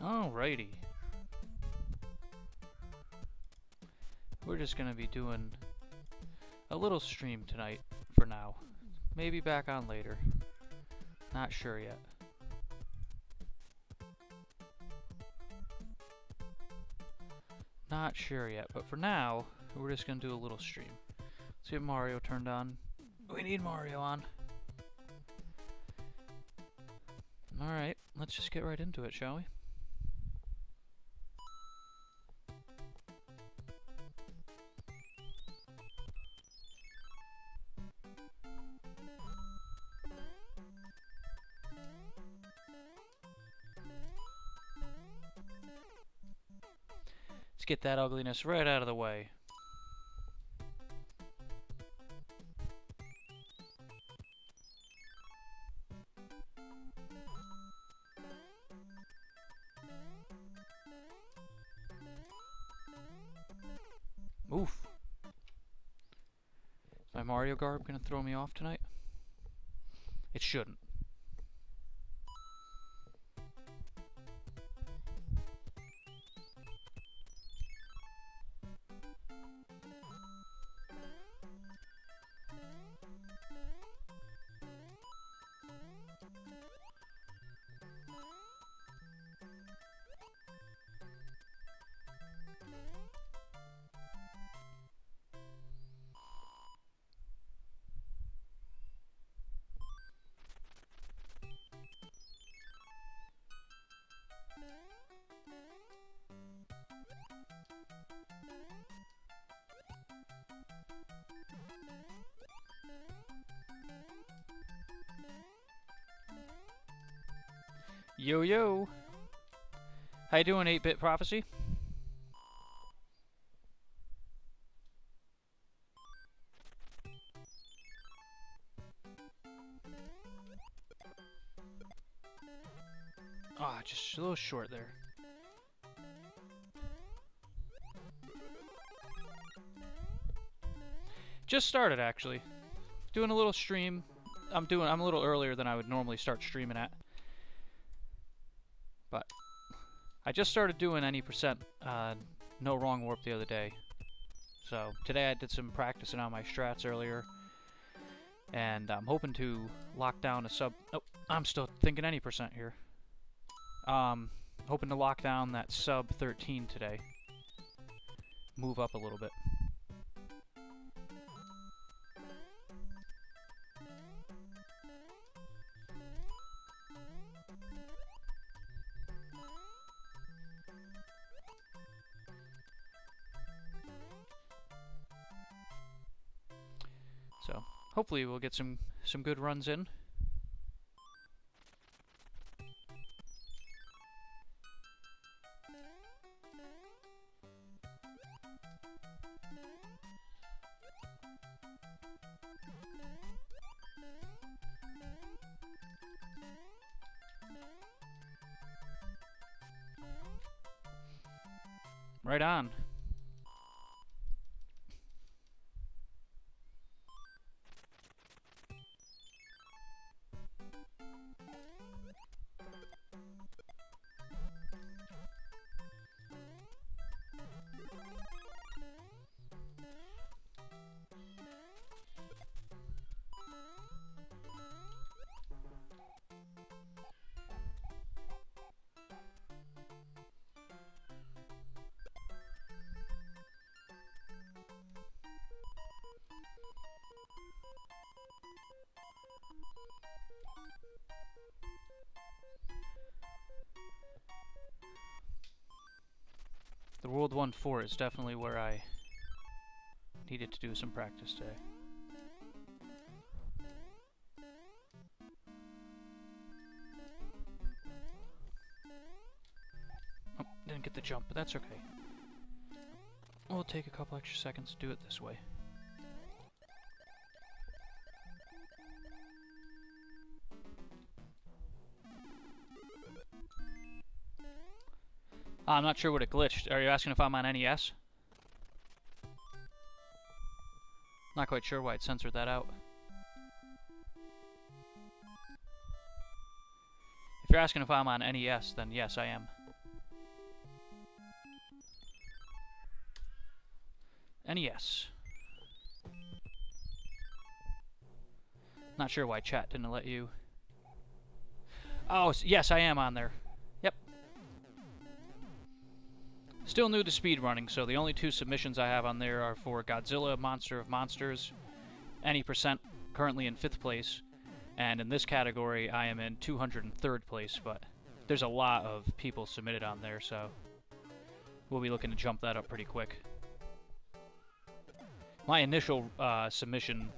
Alrighty. We're just gonna be doing a little stream tonight for now. Maybe back on later. Not sure yet. Not sure yet, but for now, we're just gonna do a little stream. Let's get Mario turned on. We need Mario on. Alright, let's just get right into it, shall we? Let's get that ugliness right out of the way. Oof. Is my Mario garb gonna throw me off tonight? It shouldn't. Yo yo! How you doing, 8-Bit Prophecy? Ah, just a little short there. Just started, actually. Doing a little stream. I'm a little earlier than I would normally start streaming at. But I just started doing any percent no wrong warp the other day. So today I did some practicing on my strats earlier. And I'm hoping to lock down a sub... Oh, I'm still thinking any percent here. Hoping to lock down that sub 13 today. Move up a little bit. So, hopefully we'll get some good runs in. Right on. The World 1-4 is definitely where I needed to do some practice today. Oh, didn't get the jump, but that's okay. We'll take a couple extra seconds to do it this way. I'm not sure what it glitched. Are you asking if I'm on NES? Not quite sure why it censored that out. If you're asking if I'm on NES, then yes, I am. NES. Not sure why chat didn't let you. Oh, yes, I am on there. Yep. Still new to speedrunning, so the only 2 submissions I have on there are for Godzilla Monster of Monsters, any percent, currently in 5th place, and in this category I am in 203rd place, but there's a lot of people submitted on there, so we'll be looking to jump that up pretty quick. My initial submission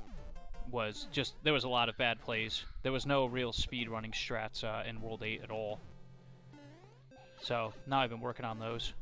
was just, there was a lot of bad plays. There was no real speedrunning strats in World 8 at all. So now I've been working on those.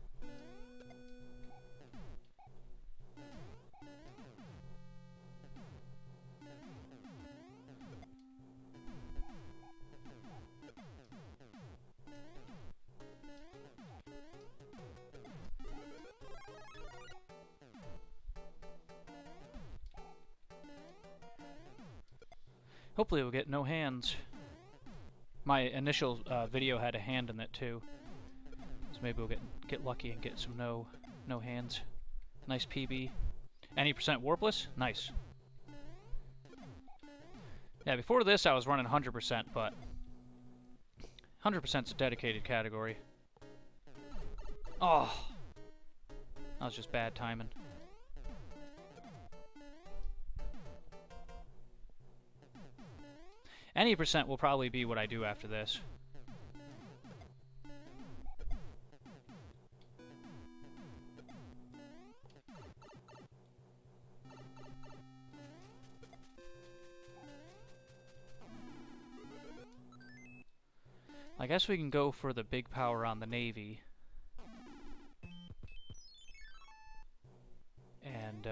Hopefully we'll get no hands. My initial video had a hand in it too. So maybe we'll get lucky and get some no hands. Nice PB. Any percent warpless? Nice. Yeah, before this I was running 100%, but 100%'s a dedicated category. Oh! That was just bad timing. Any percent will probably be what I do after this. I guess we can go for the big power on the Navy. And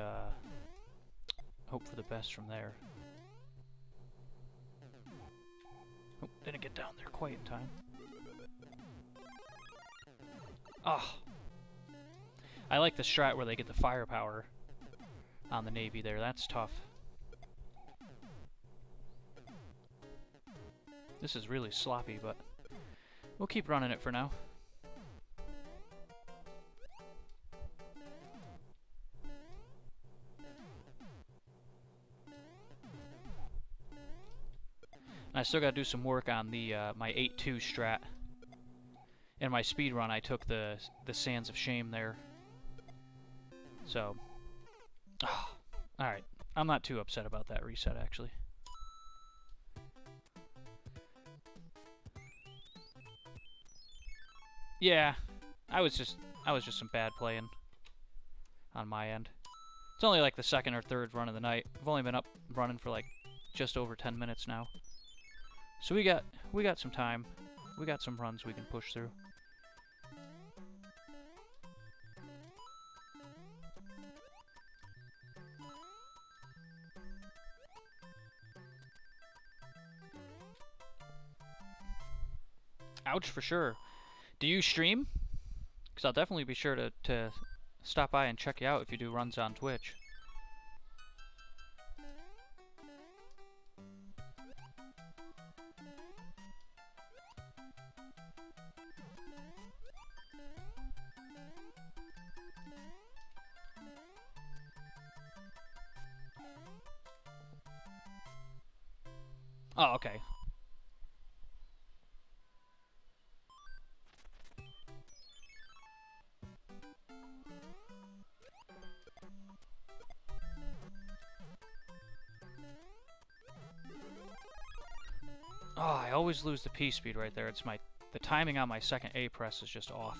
hope for the best from there. Oh, didn't get down there quite in time. Ah! I like the strat where they get the firepower on the Navy there. That's tough. This is really sloppy, but we'll keep running it for now. I still got to do some work on the my 8-2 strat. In my speed run, I took the Sands of Shame there. So, all right, I'm not too upset about that reset actually. Yeah, I was just some bad playing on my end. It's only like the 2nd or 3rd run of the night. I've only been up running for like just over 10 minutes now. So we got some time. We got some runs we can push through. Ouch for sure. Do you stream? Because I'll definitely be sure to stop by and check you out if you do runs on Twitch. Oh, okay. Oh, I always lose the P speed right there. It's the timing on my second A press is just off.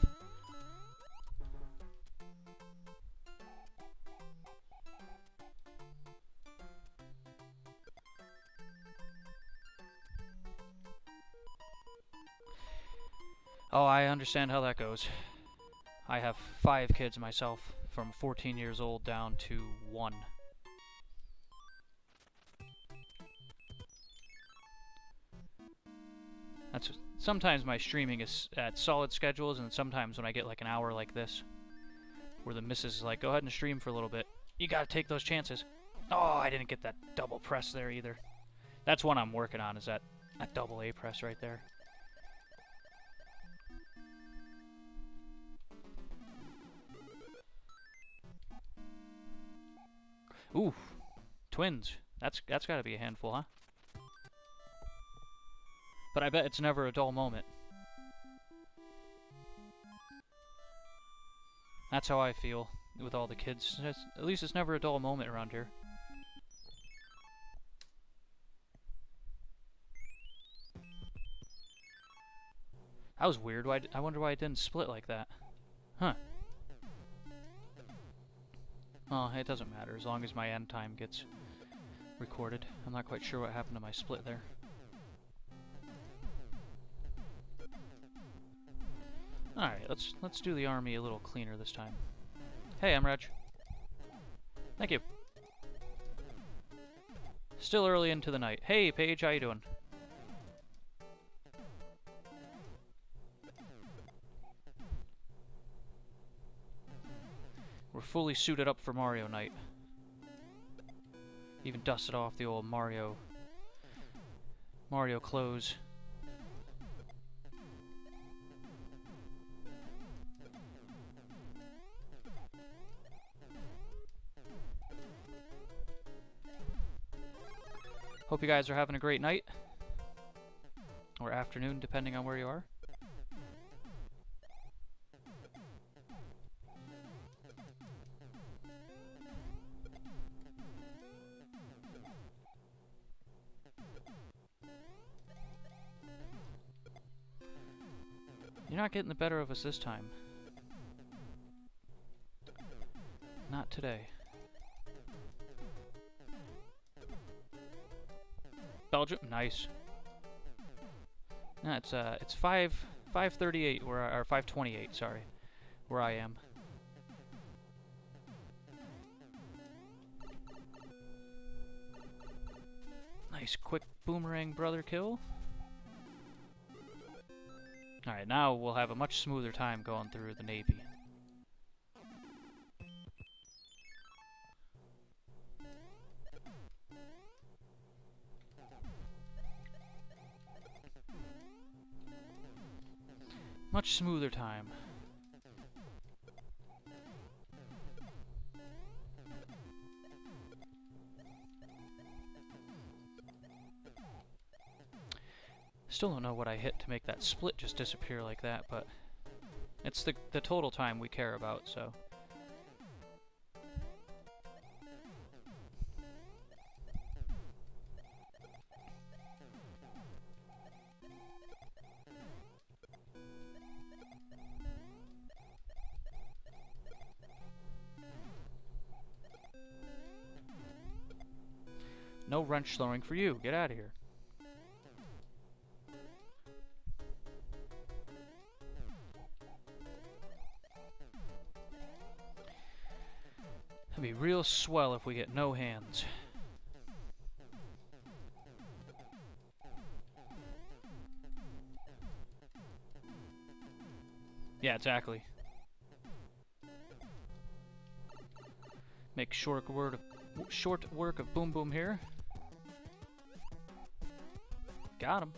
Oh, I understand how that goes. I have 5 kids myself, from 14 years old down to 1. Sometimes my streaming is at solid schedules, and sometimes when I get like an hour like this, where the missus is like, go ahead and stream for a little bit. You gotta take those chances. Oh, I didn't get that double press there either. That's one I'm working on, is that double A press right there. Ooh, twins. That's gotta be a handful, huh? But I bet it's never a dull moment. That's how I feel with all the kids. At least it's never a dull moment around here. That was weird. I wonder why it didn't split like that. Huh. Well, it doesn't matter as long as my end time gets recorded. I'm not quite sure what happened to my split there. Alright, let's do the army a little cleaner this time. Hey, I'm Reg. Thank you. Still early into the night. Hey, Paige, how you doing? We're fully suited up for Mario night. Even dusted off the old Mario clothes. Hope you guys are having a great night. Or afternoon, depending on where you are. You're not getting the better of us this time. Not today. Belgium, nice. Yeah, it's 5:38 or 5:28, sorry, where I am. Nice quick boomerang brother kill. Alright, now we'll have a much smoother time going through the Navy. Much smoother time. Still don't know what I hit to make that split just disappear like that, but it's the total time we care about, so. No wrench throwing for you. Get out of here. It'd be real swell if we get no hands. Yeah, exactly. Make short work of Boom Boom here. Got him.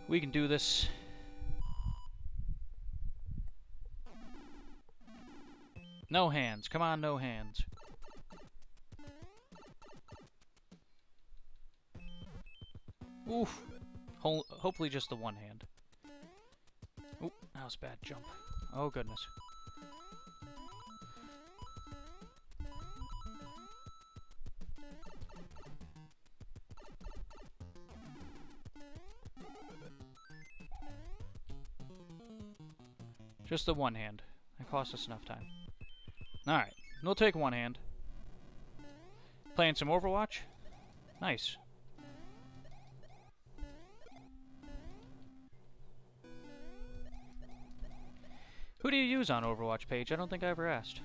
We can do this. No hands. Come on, no hands. Oof. Hopefully just the one hand. Oop, that was a bad jump. Oh, goodness. Just the one hand. It cost us enough time. Alright, we'll take one hand. Playing some Overwatch? Nice. Who do you use on Overwatch, Paige? I don't think I ever asked.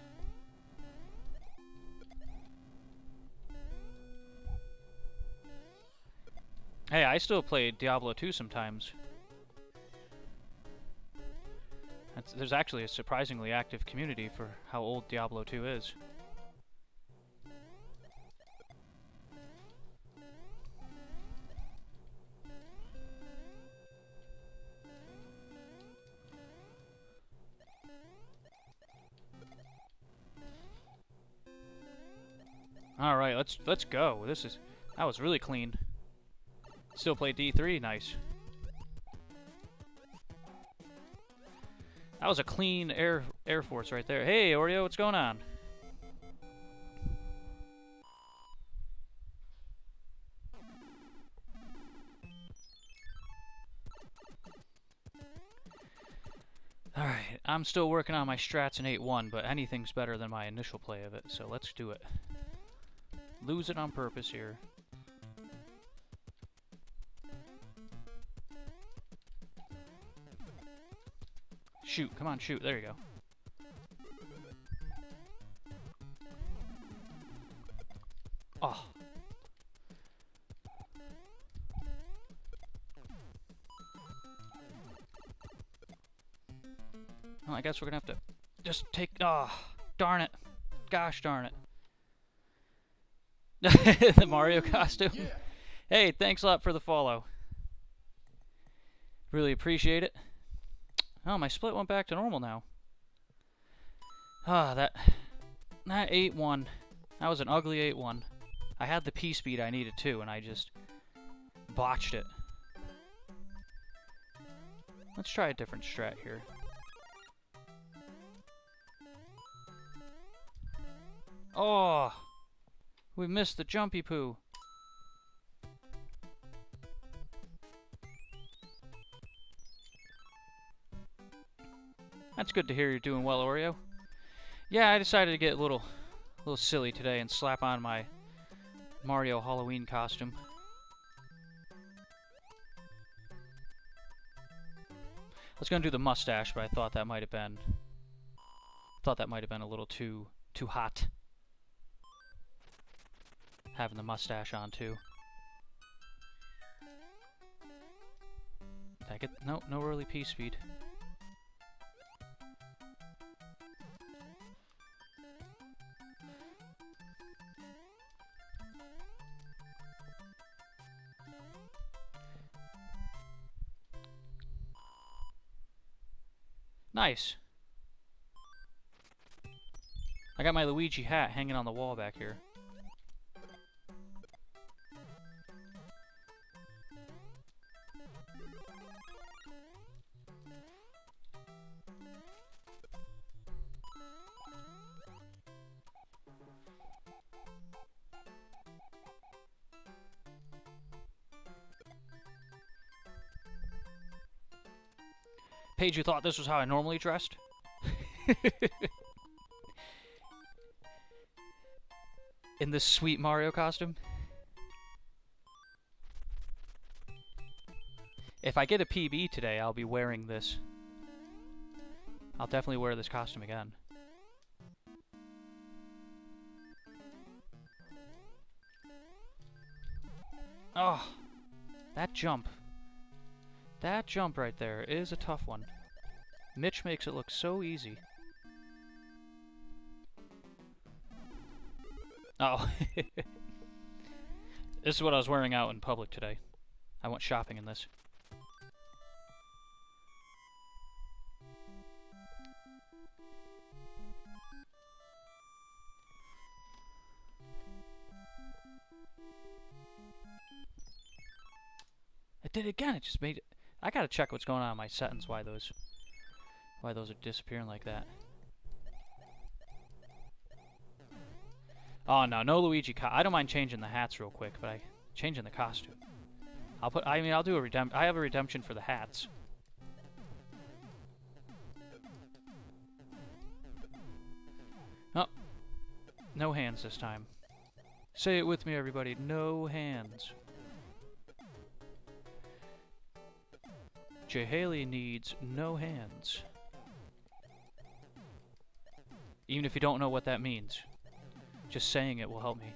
Hey, I still play Diablo 2 sometimes. There's actually a surprisingly active community for how old Diablo 2 is. All right, let's go. That was really clean. Still play D3, nice. That was a clean Air Force right there. Hey, Oreo, what's going on? Alright, I'm still working on my strats in 8-1, but anything's better than my initial play of it, so let's do it. Lose it on purpose here. Shoot, come on, shoot, there you go. Oh. Well, I guess we're gonna have to just take, oh, darn it. Gosh darn it. The Mario costume. Yeah. Hey, thanks a lot for the follow. Really appreciate it. Oh, my split went back to normal now. Ah, that 8-1. That was an ugly 8-1. I had the P speed I needed too, and I just botched it. Let's try a different strat here. Oh, we missed the jumpy poo. That's good to hear you're doing well, Oreo. Yeah, I decided to get a little silly today and slap on my Mario Halloween costume. I was gonna do the mustache, but I thought that might have been a little too hot. Having the mustache on too. Did I get no early P speed. Nice. I got my Luigi hat hanging on the wall back here. Paige, you thought this was how I normally dressed? In this sweet Mario costume? If I get a PB today, I'll be wearing this. I'll definitely wear this costume again. Oh, that jump. That jump right there is a tough one. Mitch makes it look so easy. Oh. This is what I was wearing out in public today. I went shopping in this. It did it again. It just made it. I gotta check what's going on in my settings. Why those are disappearing like that. Oh no, no Luigi. I don't mind changing the hats real quick, but changing the costume. I'll do a redemption. I have a redemption for the hats. Oh, no hands this time. Say it with me, everybody. No hands. Jay Haley needs no hands. Even if you don't know what that means, just saying it will help me.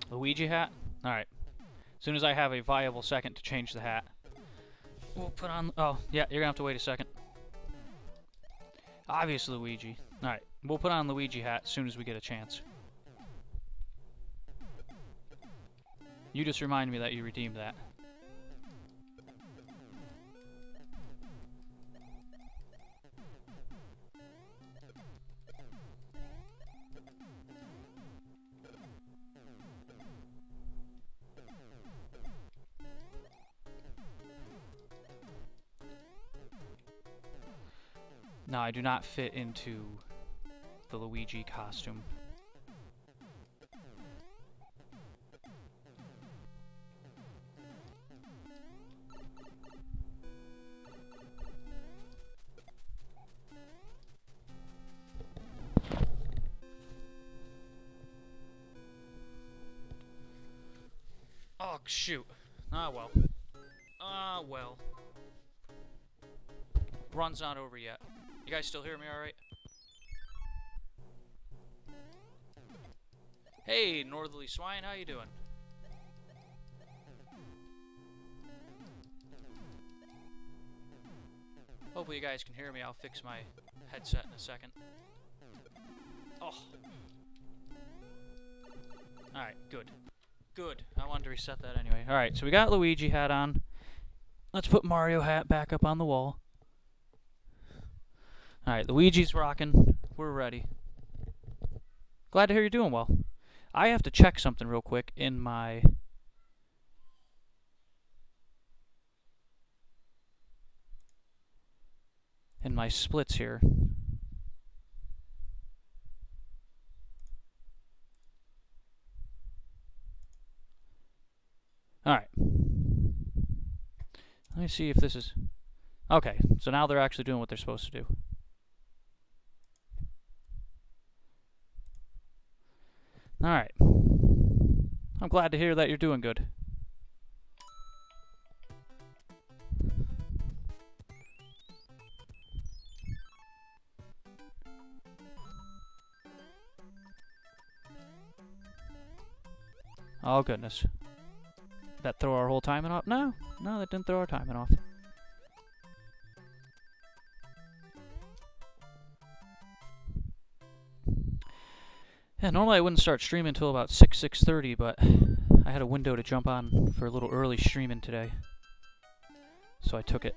Luigi hat? Alright. As soon as I have a viable second to change the hat, we'll put on... Oh, yeah, you're gonna have to wait a second. Obvious Luigi. Alright, we'll put on Luigi hat as soon as we get a chance. You just remind me that you redeemed that. No, I do not fit into the Luigi costume. Oh, shoot. Ah, well. Ah, well. Run's not over yet. You guys still hear me alright? Hey, Northerly Swine, how you doing? Hopefully you guys can hear me. I'll fix my headset in a second. Oh. Alright, good. Good. I wanted to reset that anyway. Alright, so we got Luigi hat on. Let's put Mario hat back up on the wall. Alright, Luigi's rocking. We're ready. Glad to hear you're doing well. I have to check something real quick in my... splits here. Alright. Let me see if this is... Okay, so now they're actually doing what they're supposed to do. Alright. I'm glad to hear that you're doing good. Oh, goodness. That throw our whole timing off? No, no, that didn't throw our timing off. Yeah, normally I wouldn't start streaming until about 6:30, but I had a window to jump on for a little early streaming today. So I took it.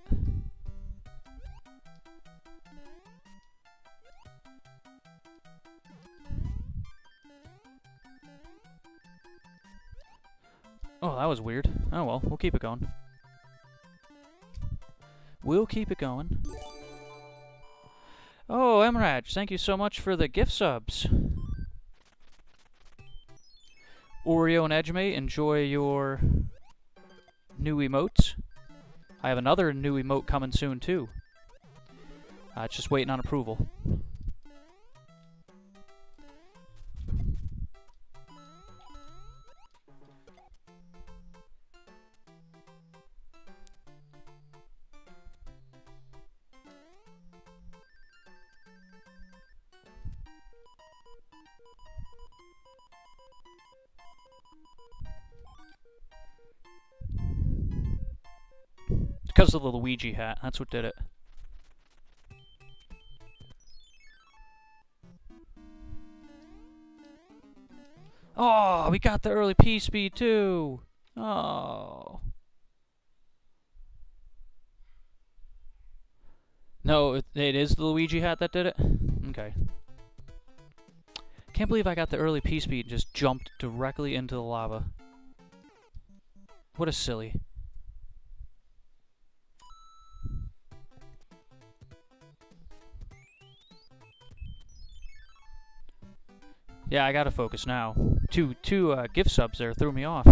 Oh, that was weird. Oh well, we'll keep it going. We'll keep it going. Oh, Emraj, thank you so much for the gift subs. Oreo and Edgemate, enjoy your new emotes. I have another new emote coming soon, too. It's just waiting on approval. Because of the Luigi hat, that's what did it. Oh, we got the early P-Speed too! Oh. No, it is the Luigi hat that did it? Okay. Can't believe I got the early P-Speed and just jumped directly into the lava. What a silly. Yeah, I gotta focus now. Two gift subs there threw me off.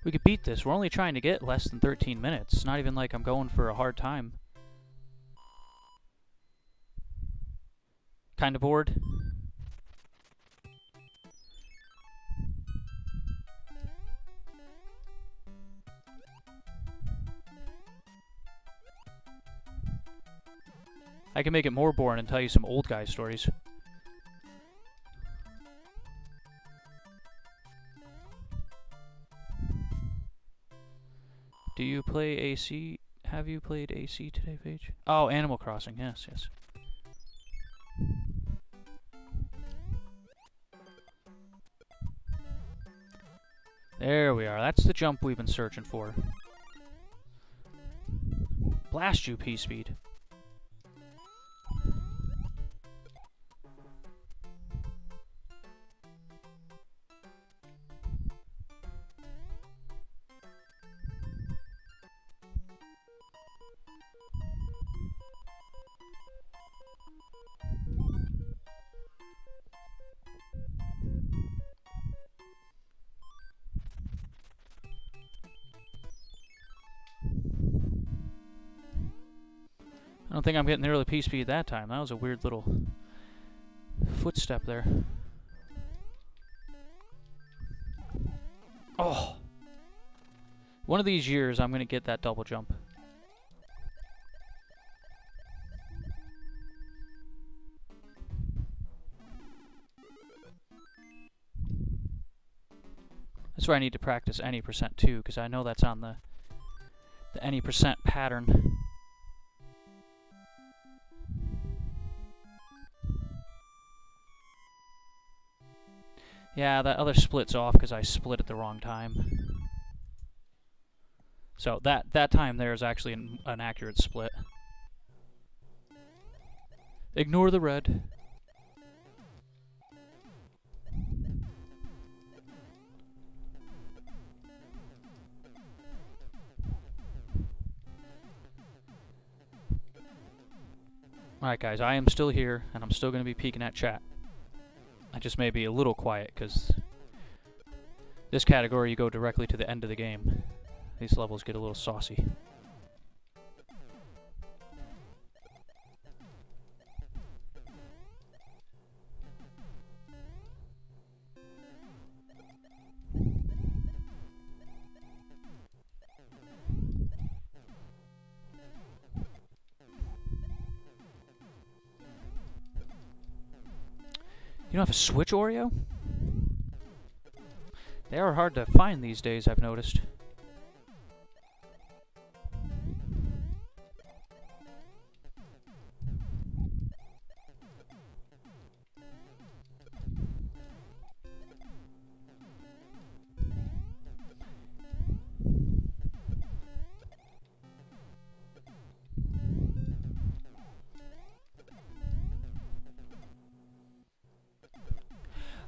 We could beat this. We're only trying to get less than 13 minutes. It's not even like I'm going for a hard time. Kinda bored. I can make it more boring and tell you some old guy stories. Do you play AC? Have you played AC today, Paige? Oh, Animal Crossing. Yes, yes. There we are. That's the jump we've been searching for. Blast you, P-Speed. I don't think I'm getting nearly P speed that time. That was a weird little footstep there. Oh! One of these years I'm going to get that double jump. That's where I need to practice any percent too, because I know that's on the any percent pattern. Yeah, that other split's off because I split at the wrong time. So that time there is actually an accurate split. Ignore the red. Alright guys, I am still here, and I'm still going to be peeking at chat. I just may be a little quiet, because this category you go directly to the end of the game. These levels get a little saucy. You don't have a Switch Oreo? They are hard to find these days, I've noticed.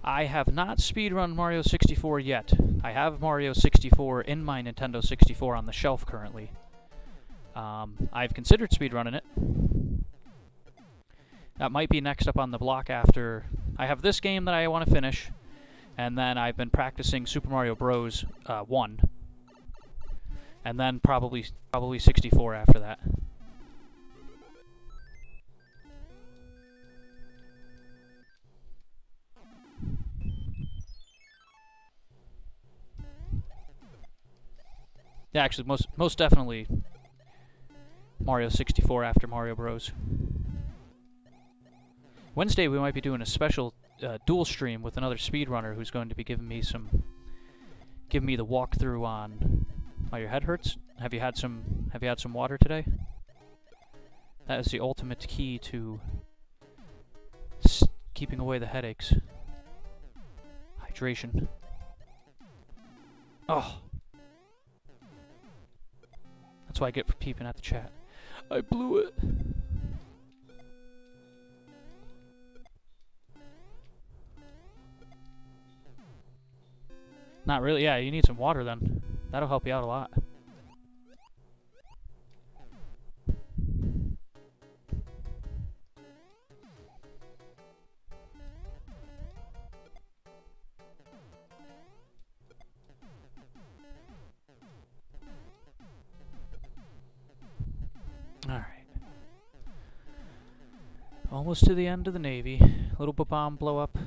I have not speedrun Mario 64 yet. I have Mario 64 in my Nintendo 64 on the shelf currently. I've considered speedrunning it. That might be next up on the block after... I have this game that I want to finish, and then I've been practicing Super Mario Bros. 1. And then probably 64 after that. Yeah, actually, most definitely Mario 64 after Mario Bros. Wednesday we might be doing a special dual stream with another speedrunner who's going to be giving me the walkthrough on. Oh, your head hurts? Have you had some water today? That is the ultimate key to keeping away the headaches. Hydration. Oh. That's what I get for peeping at the chat. I blew it. Not really. Yeah, you need some water then. That'll help you out a lot. Alright. Almost to the end of the Navy. Little bomb blow up.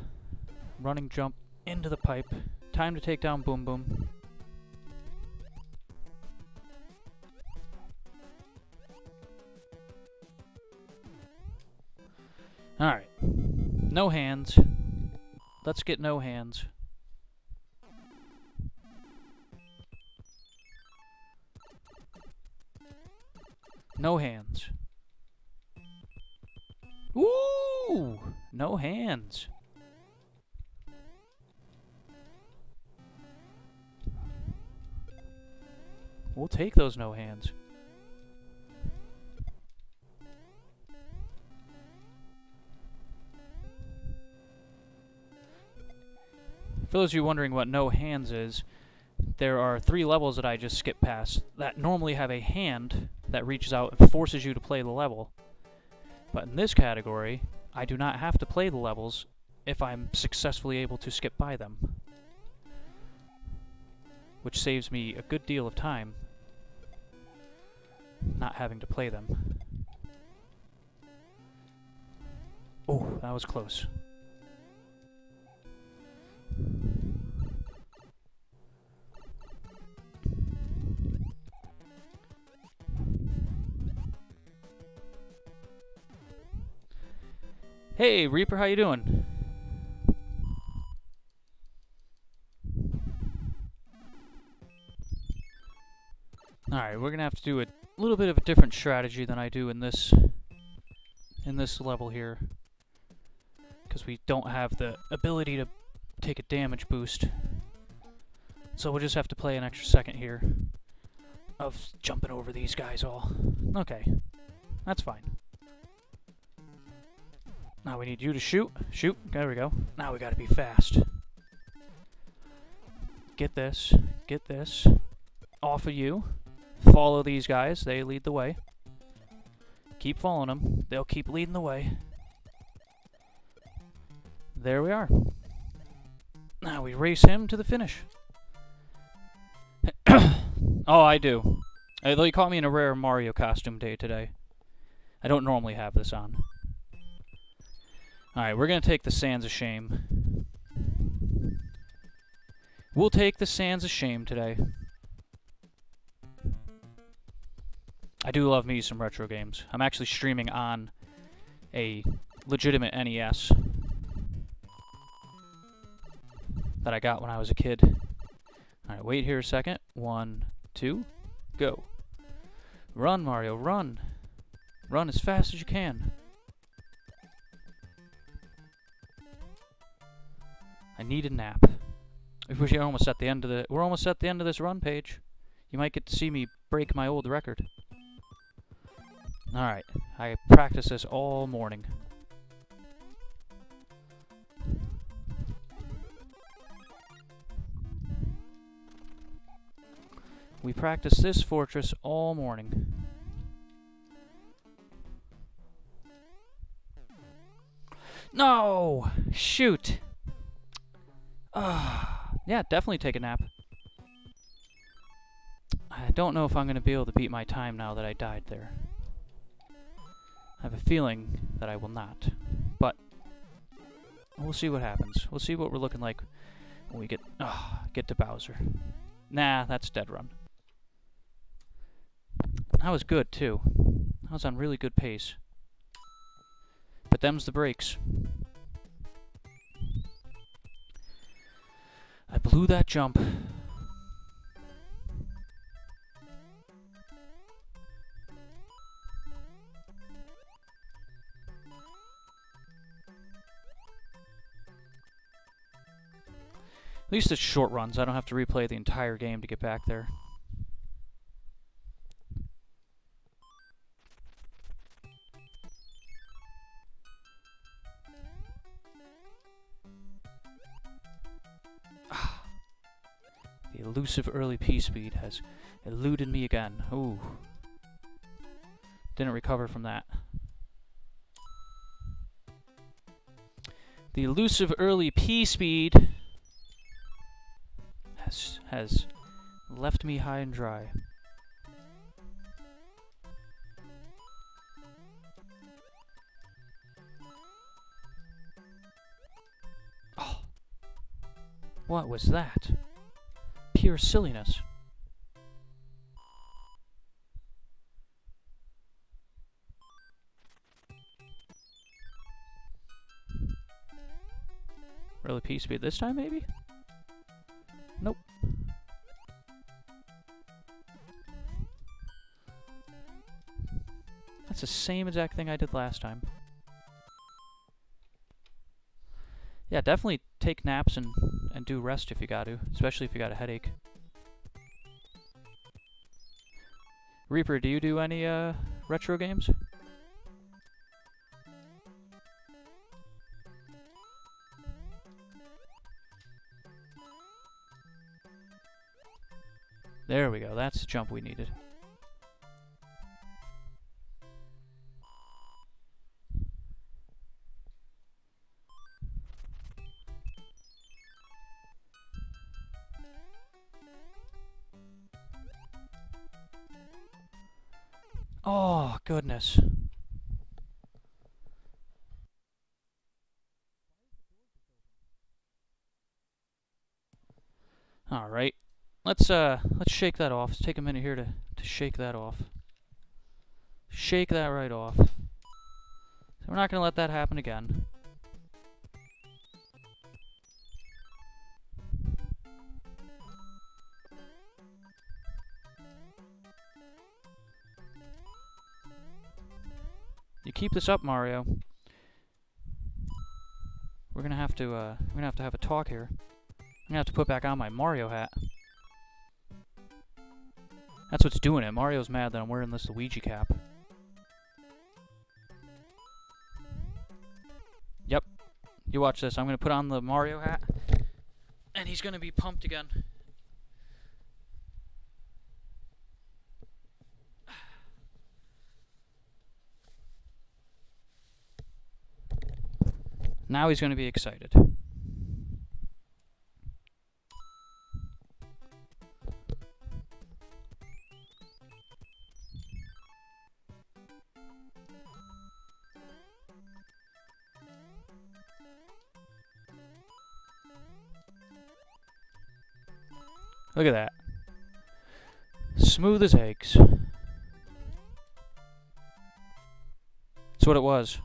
Running jump into the pipe. Time to take down Boom Boom. Alright. No hands. Let's get no hands. No hands. Ooh! No hands. We'll take those no hands. For those of you wondering what no hands is, there are 3 levels that I just skipped past that normally have a hand that reaches out and forces you to play the level. But in this category, I do not have to play the levels if I'm successfully able to skip by them, which saves me a good deal of time not having to play them. Oh, that was close. Hey, Reaper, how you doing? Alright, we're gonna have to do a little bit of a different strategy than I do in this level here, because we don't have the ability to take a damage boost. So we'll just have to play an extra second here of jumping over these guys all. Okay, that's fine. Now we need you to shoot. Shoot. There we go. Now we gotta be fast. Get this. Get this. Off of you. Follow these guys. They lead the way. Keep following them. They'll keep leading the way. There we are. Now we race him to the finish. Oh, I do. They caught me in a rare Mario costume day today. I don't normally have this on. Alright, we're gonna take the Sands of Shame. We'll take the Sands of Shame today. I do love me some retro games. I'm actually streaming on a legitimate NES that I got when I was a kid. Alright, wait here a second. 1, 2, go. Run, Mario, run! Run as fast as you can. I need a nap. We're almost at the end of this run page. You might get to see me break my old record. Alright, I practiced this all morning. We practiced this fortress all morning. No! Shoot! Yeah, definitely take a nap. I don't know if I'm going to be able to beat my time now that I died there. I have a feeling that I will not. But we'll see what happens. We'll see what we're looking like when we get to Bowser. Nah, that's dead run. That was good, too. I was on really good pace. But them's the breaks. I blew that jump. At least it's short runs. I don't have to replay the entire game to get back there. The elusive early P-speed has eluded me again. Ooh. Didn't recover from that. The elusive early P-speed has left me high and dry. Oh. What was that? Pure silliness. Really P-speed this time, maybe? Nope. That's the same exact thing I did last time. Yeah, definitely take naps and do rest if you got to, especially if you got a headache. Reaper, do you do any retro games? There we go, that's the jump we needed. Oh, goodness. All right. Let's shake that off. Let's take a minute here to shake that off. Shake that right off. So we're not going to let that happen again. You keep this up, Mario. We're gonna have to have a talk here. I'm gonna have to put back on my Mario hat. That's what's doing it. Mario's mad that I'm wearing this Luigi cap. Yep. You watch this. I'm gonna put on the Mario hat, and he's gonna be pumped again. Now he's gonna be excited. Look at that. Smooth as eggs. That's what it was.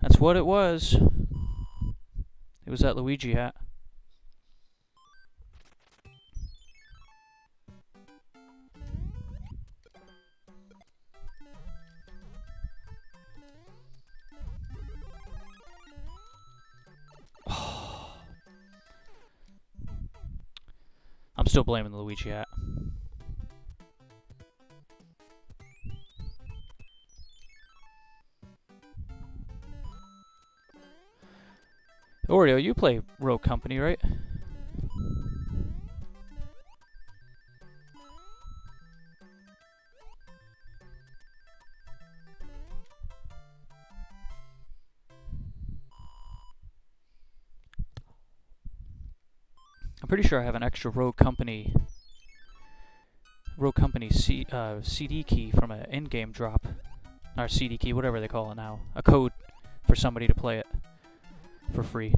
That's what it was. It was that Luigi hat. I'm still blaming the Luigi hat. Oreo, you play Rogue Company, right? I'm pretty sure I have an extra Rogue Company CD key from an in-game drop, or CD key, whatever they call it now, a code for somebody to play it for free.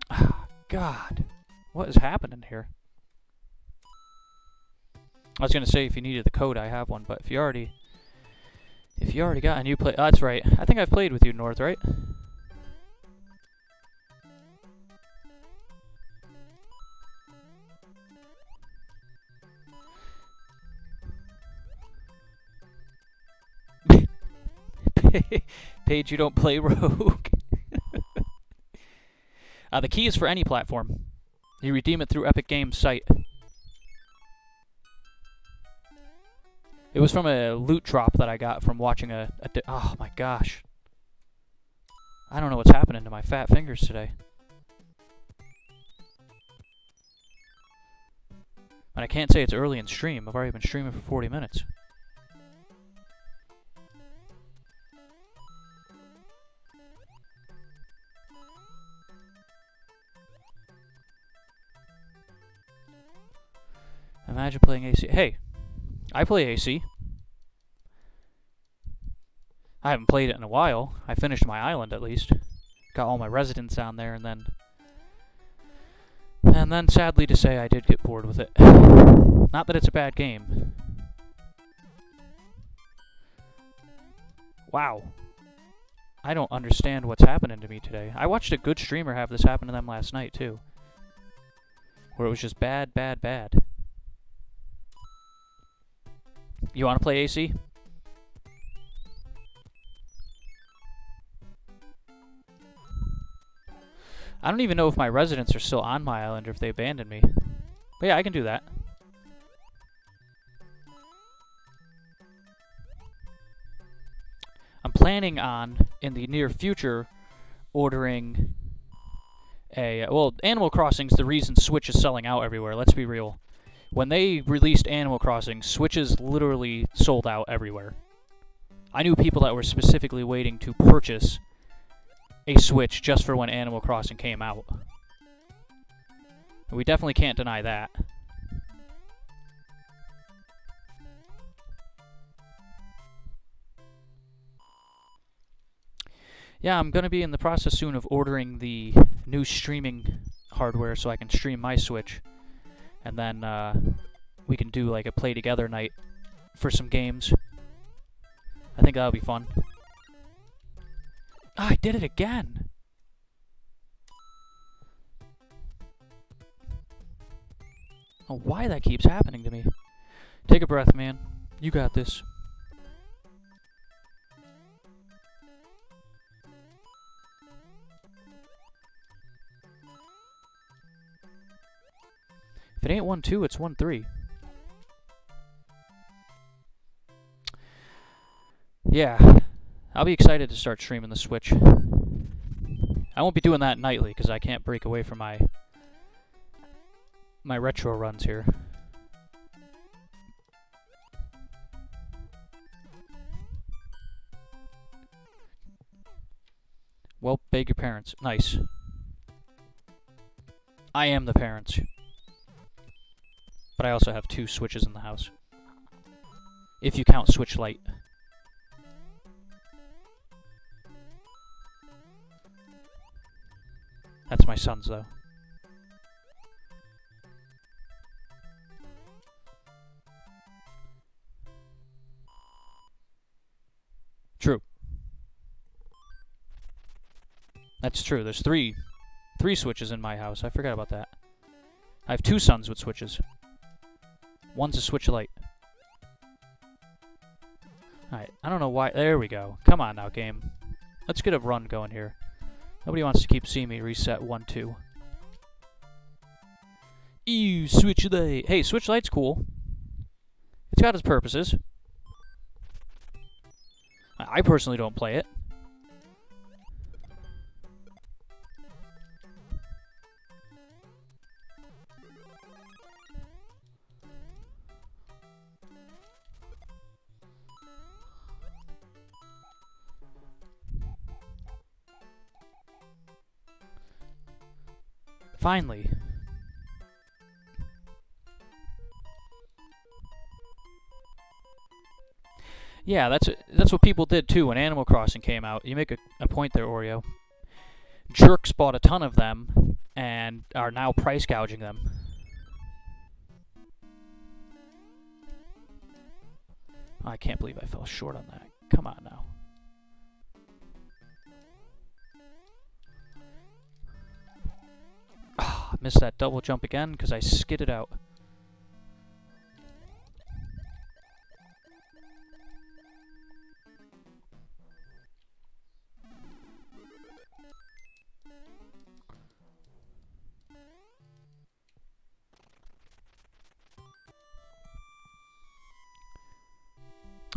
Ah, God, what is happening here? I was gonna say if you needed the code, I have one, but if you already got and you play, that's right. I think I've played with you, North, right? Paige, you don't play Rogue. The key is for any platform. You redeem it through Epic Games site. It was from a loot drop that I got from watching oh my gosh. I don't know what's happening to my fat fingers today. And I can't say it's early in stream. I've already been streaming for 40 minutes. Imagine playing AC. Hey, I play AC. I haven't played it in a while. I finished my island at least. Got all my residents down there, and then sadly to say I did get bored with it. Not that it's a bad game. Wow. I don't understand what's happening to me today. I watched a good streamer have this happen to them last night too. Where it was just bad, bad, bad. You want to play AC? I don't even know if my residents are still on my island or if they abandoned me. But yeah, I can do that. I'm planning on, in the near future, ordering well, Animal Crossing's the reason Switch is selling out everywhere, let's be real. When they released Animal Crossing, Switches literally sold out everywhere. I knew people that were specifically waiting to purchase a Switch just for when Animal Crossing came out. We definitely can't deny that. Yeah, I'm going to be in the process soon of ordering the new streaming hardware so I can stream my Switch. And then we can do like a play together night for some games. I think that'll be fun. Ah, I did it again! Oh, why that keeps happening to me. Take a breath, man. You got this. If it ain't 1-2, it's 1-3. Yeah, I'll be excited to start streaming the Switch. I won't be doing that nightly because I can't break away from my retro runs here. Well, beg your parents. Nice. I am the parents. But I also have 2 Switches in the house. If you count Switch Lite. That's my son's, though. True. That's true. There's three Switches in my house. I forgot about that. I have 2 sons with Switches. One's a Switch Lite. Alright, I don't know why. There we go. Come on now, game. Let's get a run going here. Nobody wants to keep seeing me reset 1-2. Ew, Switch Lite. Hey, Switch Lite's cool. It's got its purposes. I personally don't play it. Finally. Yeah, that's what people did too when Animal Crossing came out. You make a point there, Oreo. Jerks bought a ton of them and are now price gouging them. I can't believe I fell short on that. Come on now. I missed that double jump again because I skidded out.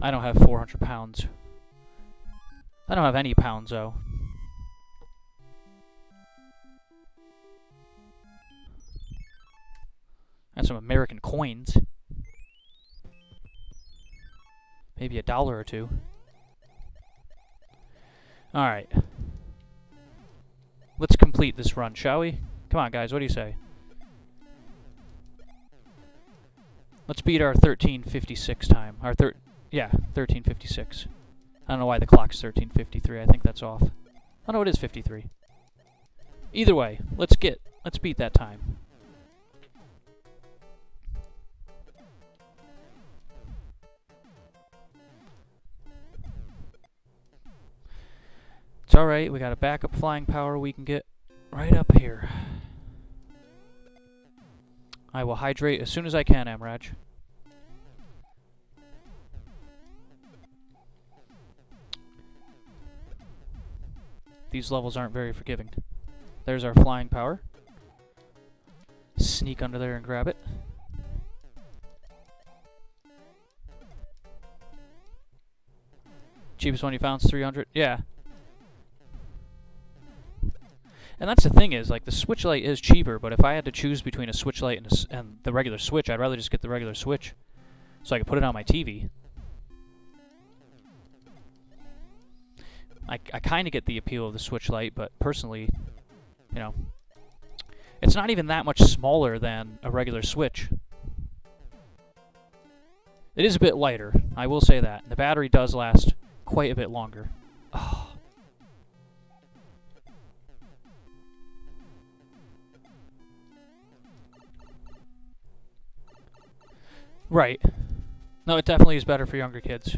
I don't have 400 pounds. I don't have any pounds, though. And some American coins. Maybe $1 or 2. Alright. Let's complete this run, shall we? Come on, guys, what do you say? Let's beat our 13:56 time. Yeah, 13:56. I don't know why the clock's 13:53. I think that's off. Oh no, it is 53. Either way, let's beat that time. It's alright, we got a backup flying power we can get right up here. I will hydrate as soon as I can, Amraj. These levels aren't very forgiving. There's our flying power. Sneak under there and grab it. Cheapest one you found is 300. Yeah. And that's the thing is, like, the Switch Lite is cheaper, but if I had to choose between a Switch Lite and the regular Switch, I'd rather just get the regular Switch so I can put it on my TV. I kind of get the appeal of the Switch Lite, but personally, you know, it's not even that much smaller than a regular Switch. It is a bit lighter, I will say that. The battery does last quite a bit longer. Oh. Right. No, it definitely is better for younger kids.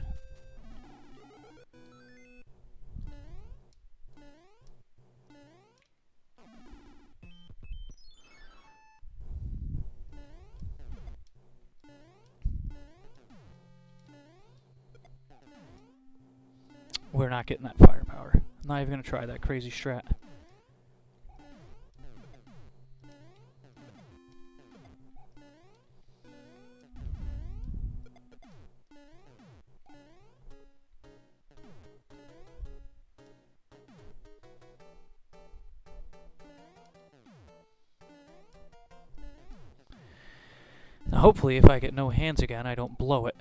We're not getting that firepower. I'm not even going to try that crazy strat. Now hopefully if I get no hands again, I don't blow it.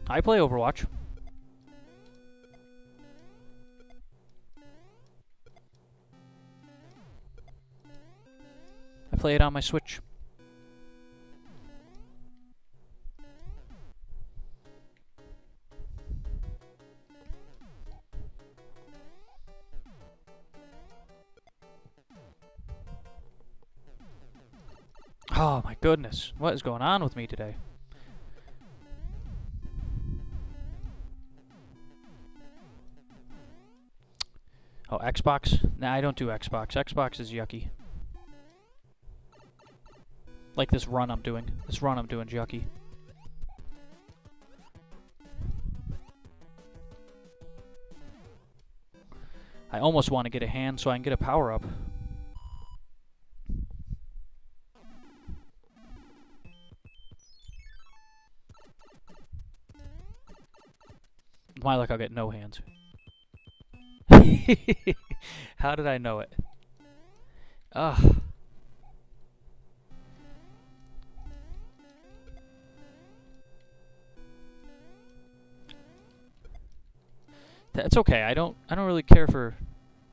I play Overwatch. I play it on my Switch. Oh my goodness, what is going on with me today? Oh, Xbox? Nah, I don't do Xbox. Xbox is yucky. Like this run I'm doing. This run I'm doing is yucky. I almost want to get a hand so I can get a power up. With my luck, I'll get no hands. How did I know it? Ugh. That's okay. I don't really care for...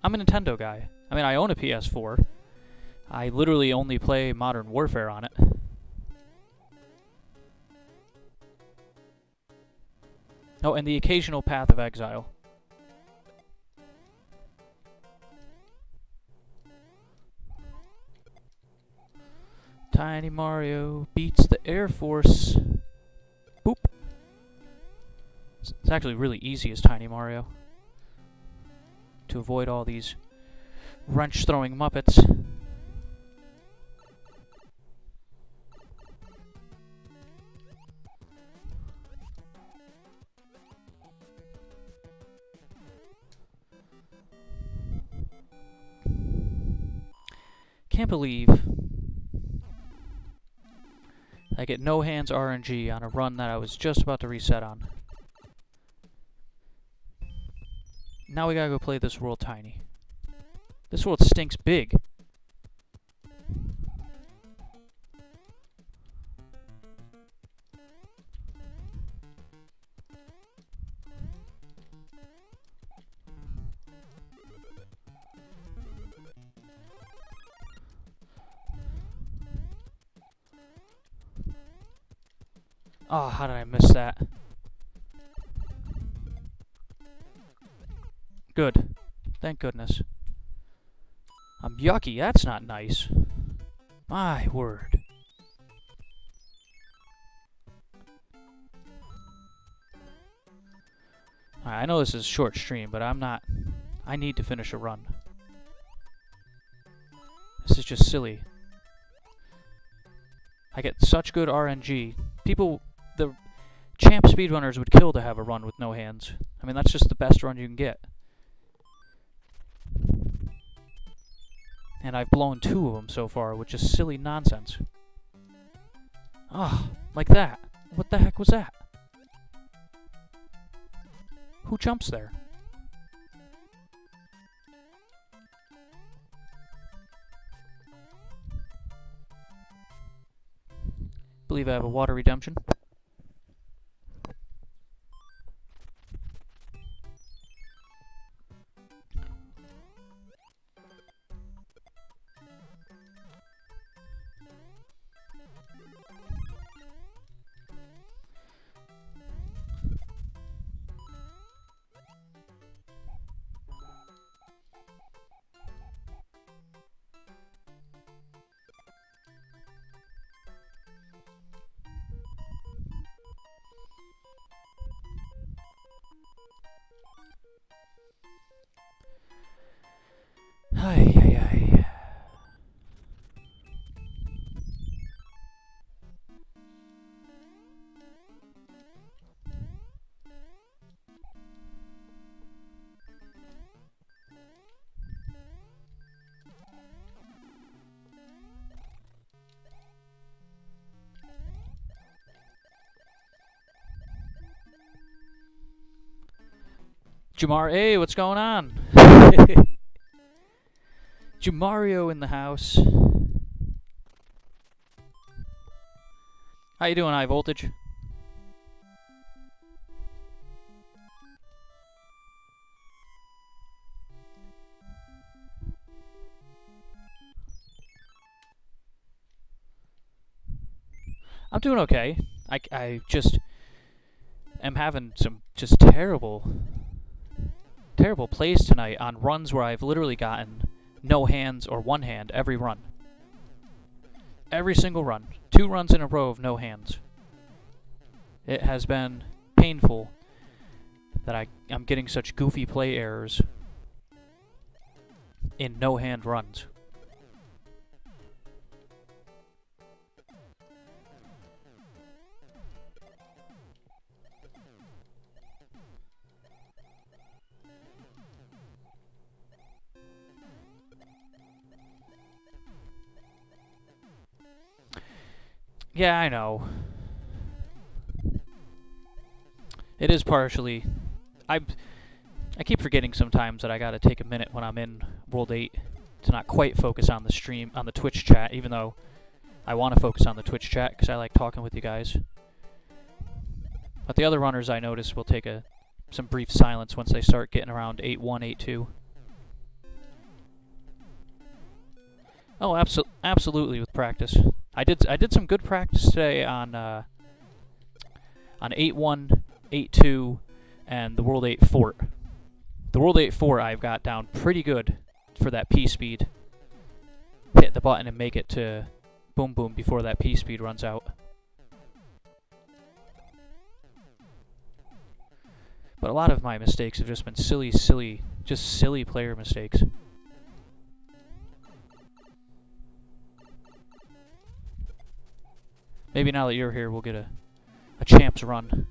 I'm a Nintendo guy. I mean, I own a PS4. I literally only play Modern Warfare on it. Oh, and the occasional Path of Exile. Tiny Mario beats the Air Force. Boop. It's actually really easy as Tiny Mario. To avoid all these wrench-throwing Muppets. Can't believe I get no hands RNG on a run that I was just about to reset on. Now we gotta go play this world tiny. This world stinks big. Oh, how did I miss that? Good. Thank goodness. I'm yucky. That's not nice. My word. Alright, I know this is a short stream, but I'm not... I need to finish a run. This is just silly. I get such good RNG. People... The champ speedrunners would kill to have a run with no hands. I mean, that's just the best run you can get. And I've blown 2 of them so far, which is silly nonsense. Ah, like that. What the heck was that? Who jumps there? believe I have a water redemption. Ay, ay, ay. Jamar, hey, what's going on? Jamario in the house. How you doing, High Voltage? I'm doing okay. I just am having some just terrible plays tonight on runs where I've literally gotten no hands or one hand every run. Every single run. 2 runs in a row of no hands. It has been painful that I'm getting such goofy play errors in no hand runs. Yeah, I know. It is partially... I keep forgetting sometimes that I gotta take a minute when I'm in World 8 to not quite focus on the stream, on the Twitch chat, even though I want to focus on the Twitch chat because I like talking with you guys. But the other runners I notice will take some brief silence once they start getting around 8-1, 8-2. Oh, absolutely with practice. I did some good practice today on 8-1, 8-2, and the World 8 Fort. The World 8 Fort I've got down pretty good for that P speed. Hit the button and make it to boom boom before that P speed runs out. But a lot of my mistakes have just been silly player mistakes. Maybe now that you're here, we'll get a champs run.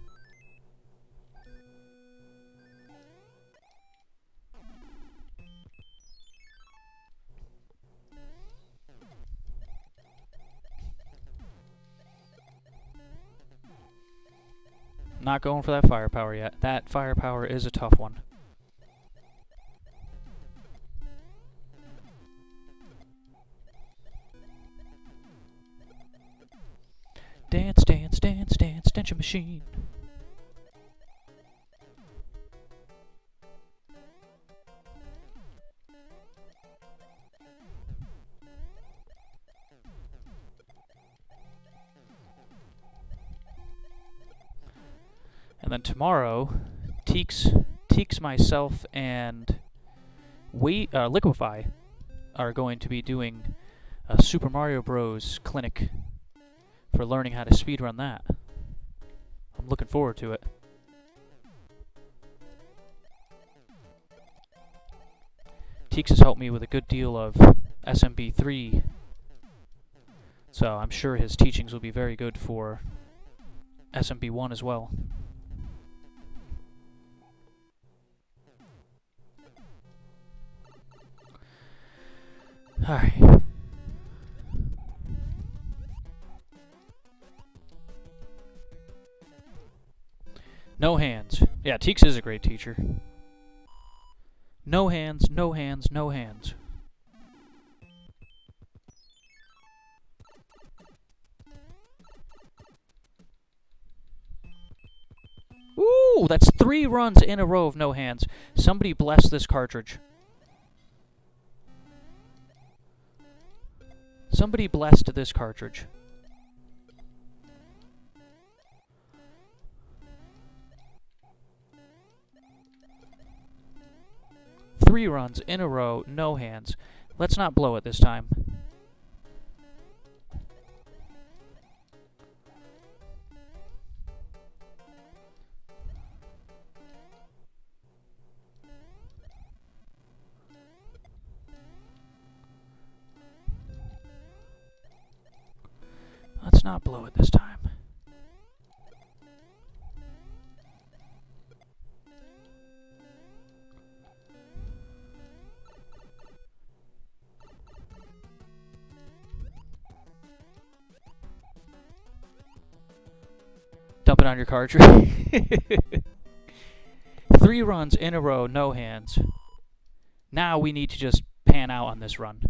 Not going for that firepower yet. That firepower is a tough one. Dance, dance, dance, dance, dance your machine. And then tomorrow, Teeks, myself, and Liquify are going to be doing a Super Mario Bros. Clinic for learning how to speedrun that. I'm looking forward to it. Teeks has helped me with a good deal of SMB3, so I'm sure his teachings will be very good for SMB1 as well. Alright. No hands. Yeah, Teeks is a great teacher. No hands, no hands, no hands. Oh, that's 3 runs in a row of no hands. Somebody bless this cartridge. Somebody blessed this cartridge. Three runs in a row, no hands. Let's not blow it this time. Let's not blow it this time. Dump it on your cartridge. 3 runs in a row, no hands. Now we need to just pan out on this run.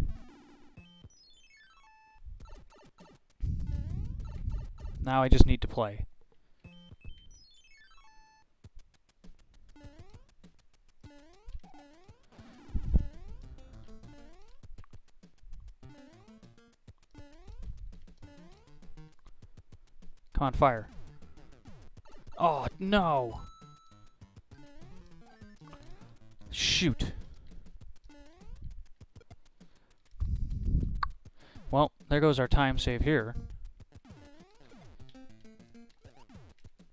Now I just need to play. Come on, fire. Oh, no! Shoot. Well, there goes our time save here.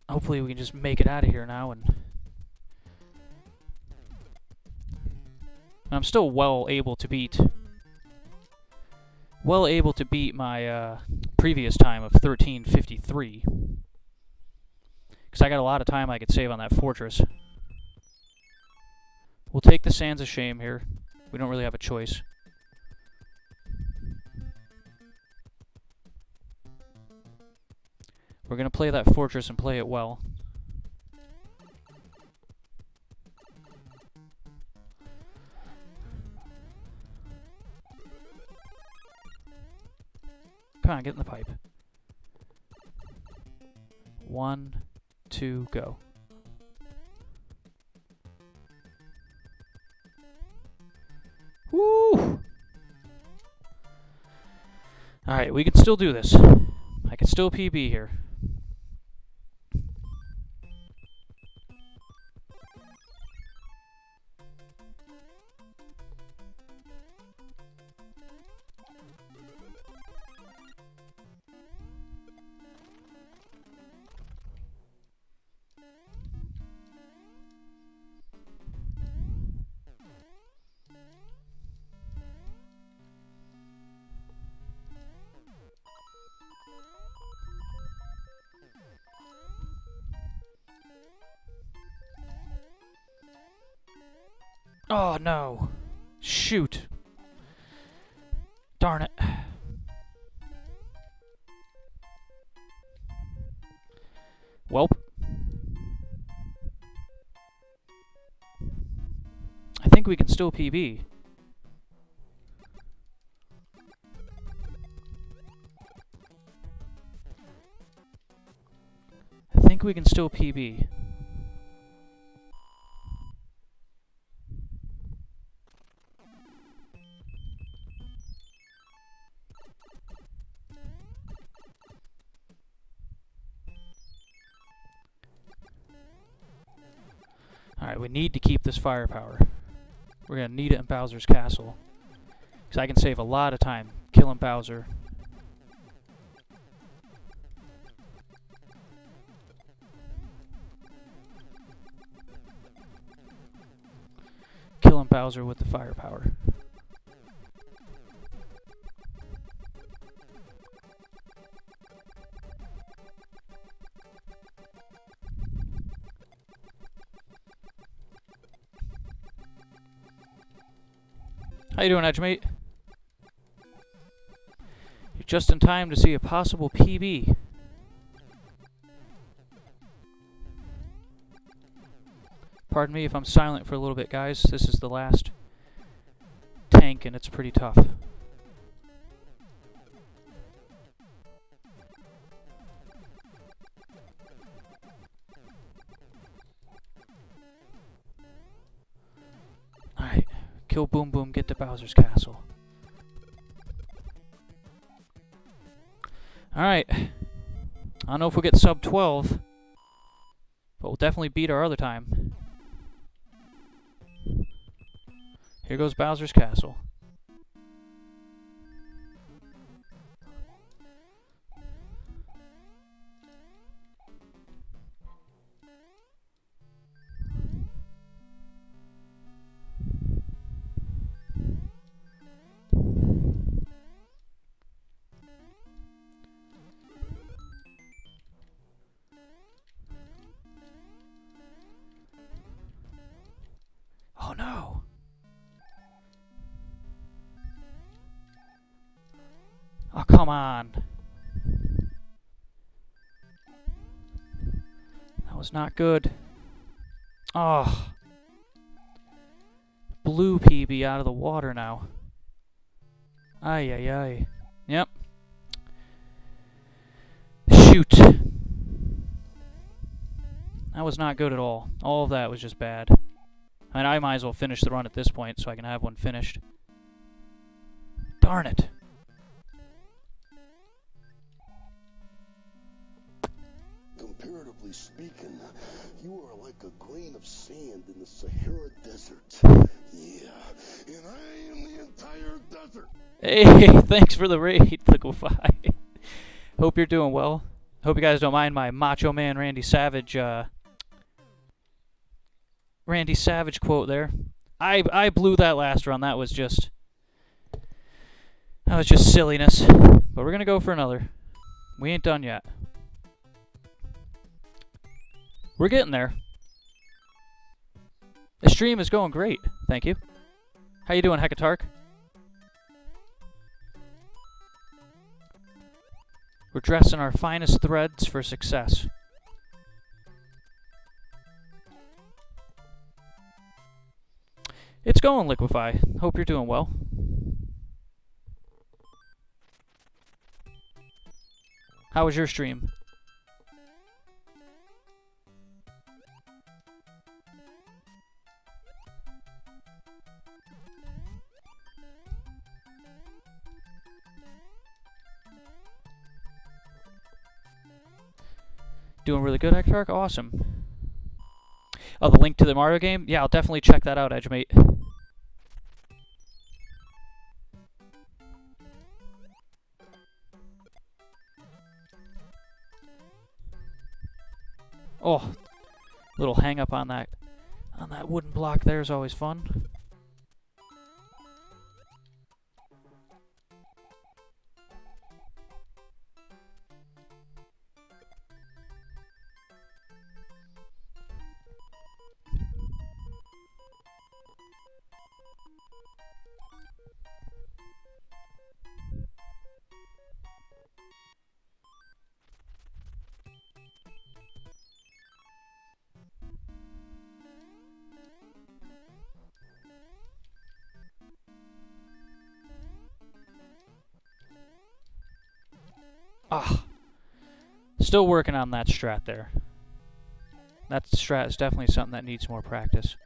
Hopefully we can just make it out of here now, and I'm still well able to beat my previous time of 13:53. Because I got a lot of time I could save on that fortress. We'll take the Sands of Shame here. We don't really have a choice. We're going to play that fortress and play it well. Come on, get in the pipe. 1, 2, go. Woo! Alright, we can still do this. I can still PB here. Oh no! Shoot! Darn it. Welp. I think we can still PB. I think we can still PB. Alright, we need to keep this firepower. We're going to need it in Bowser's Castle. Because I can save a lot of time killing Bowser. Killing Bowser with the firepower. How you doing, Edgemate? You're just in time to see a possible PB. Pardon me if I'm silent for a little bit, guys. This is the last tank, and it's pretty tough. Kill Boom Boom, get to Bowser's Castle. Alright. I don't know if we'll get sub 12, but we'll definitely beat our other time. Here goes Bowser's Castle. Oh no! Oh, come on! That was not good. Oh! Blue PB out of the water now. Ay, ay, ay. Yep. Shoot! That was not good at all. All of that was just bad. I mean, I might as well finish the run at this point so I can have one finished. Darn it. Comparatively speaking, you are like a grain of sand in the Sahara Desert. Yeah, and I am the entire desert. Hey, thanks for the raid, Liquify. Hope you're doing well. Hope you guys don't mind my Macho Man Randy Savage quote there. I blew that last run. That was just silliness. But we're gonna go for another. We ain't done yet. We're getting there. The stream is going great. Thank you. How you doing, Hecatarch? We're dressing our finest threads for success. It's going, Liquify. Hope you're doing well. How was your stream? Doing really good, Hectarch? Awesome. Oh, the link to the Mario game? Yeah, I'll definitely check that out, Edgemate. Oh, little hang up on that wooden block there is always fun. Ah, still working on that strat there. That strat is definitely something that needs more practice.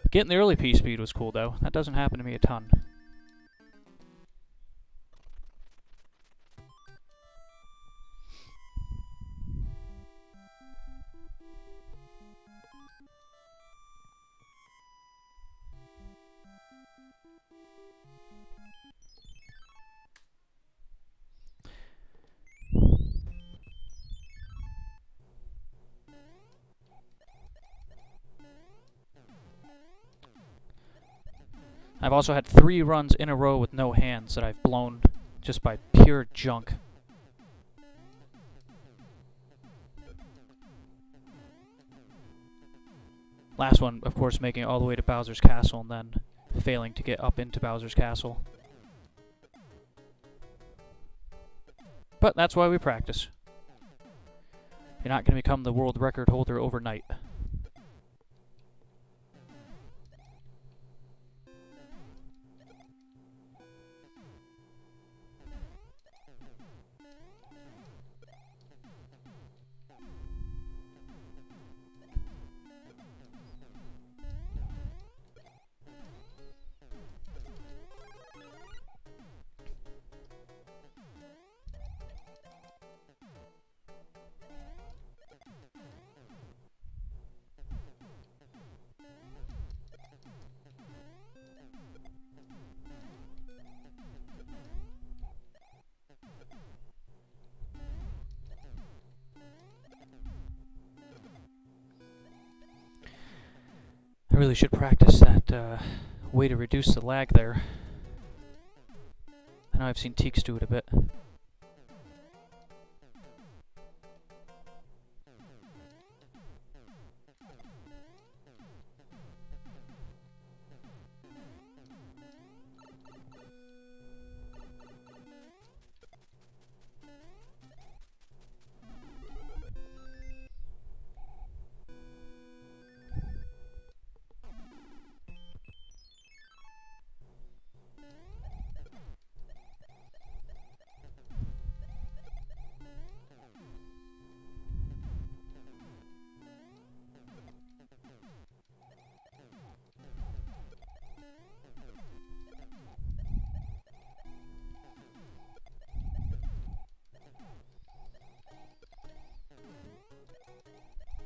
Getting the early P speed was cool though. That doesn't happen to me a ton. I've also had 3 runs in a row with no hands that I've blown just by pure junk. Last one, of course, making it all the way to Bowser's Castle and then failing to get up into Bowser's Castle. But that's why we practice. You're not going to become the world record holder overnight. really should practice that way to reduce the lag there. I know I've seen Teeks do it a bit.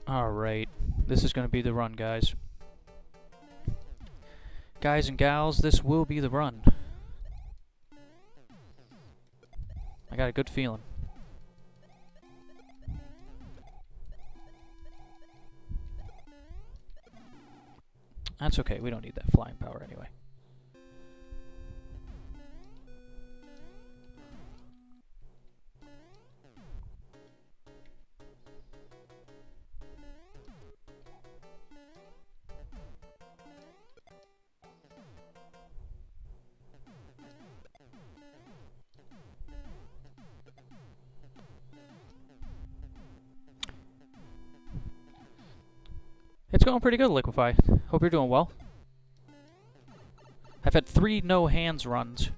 Alright, this is going to be the run, guys. Guys and gals, this will be the run. I got a good feeling. That's okay, we don't need that flying power anyway. It's going pretty good, Liquefy. Hope you're doing well. I've had 3 no hands runs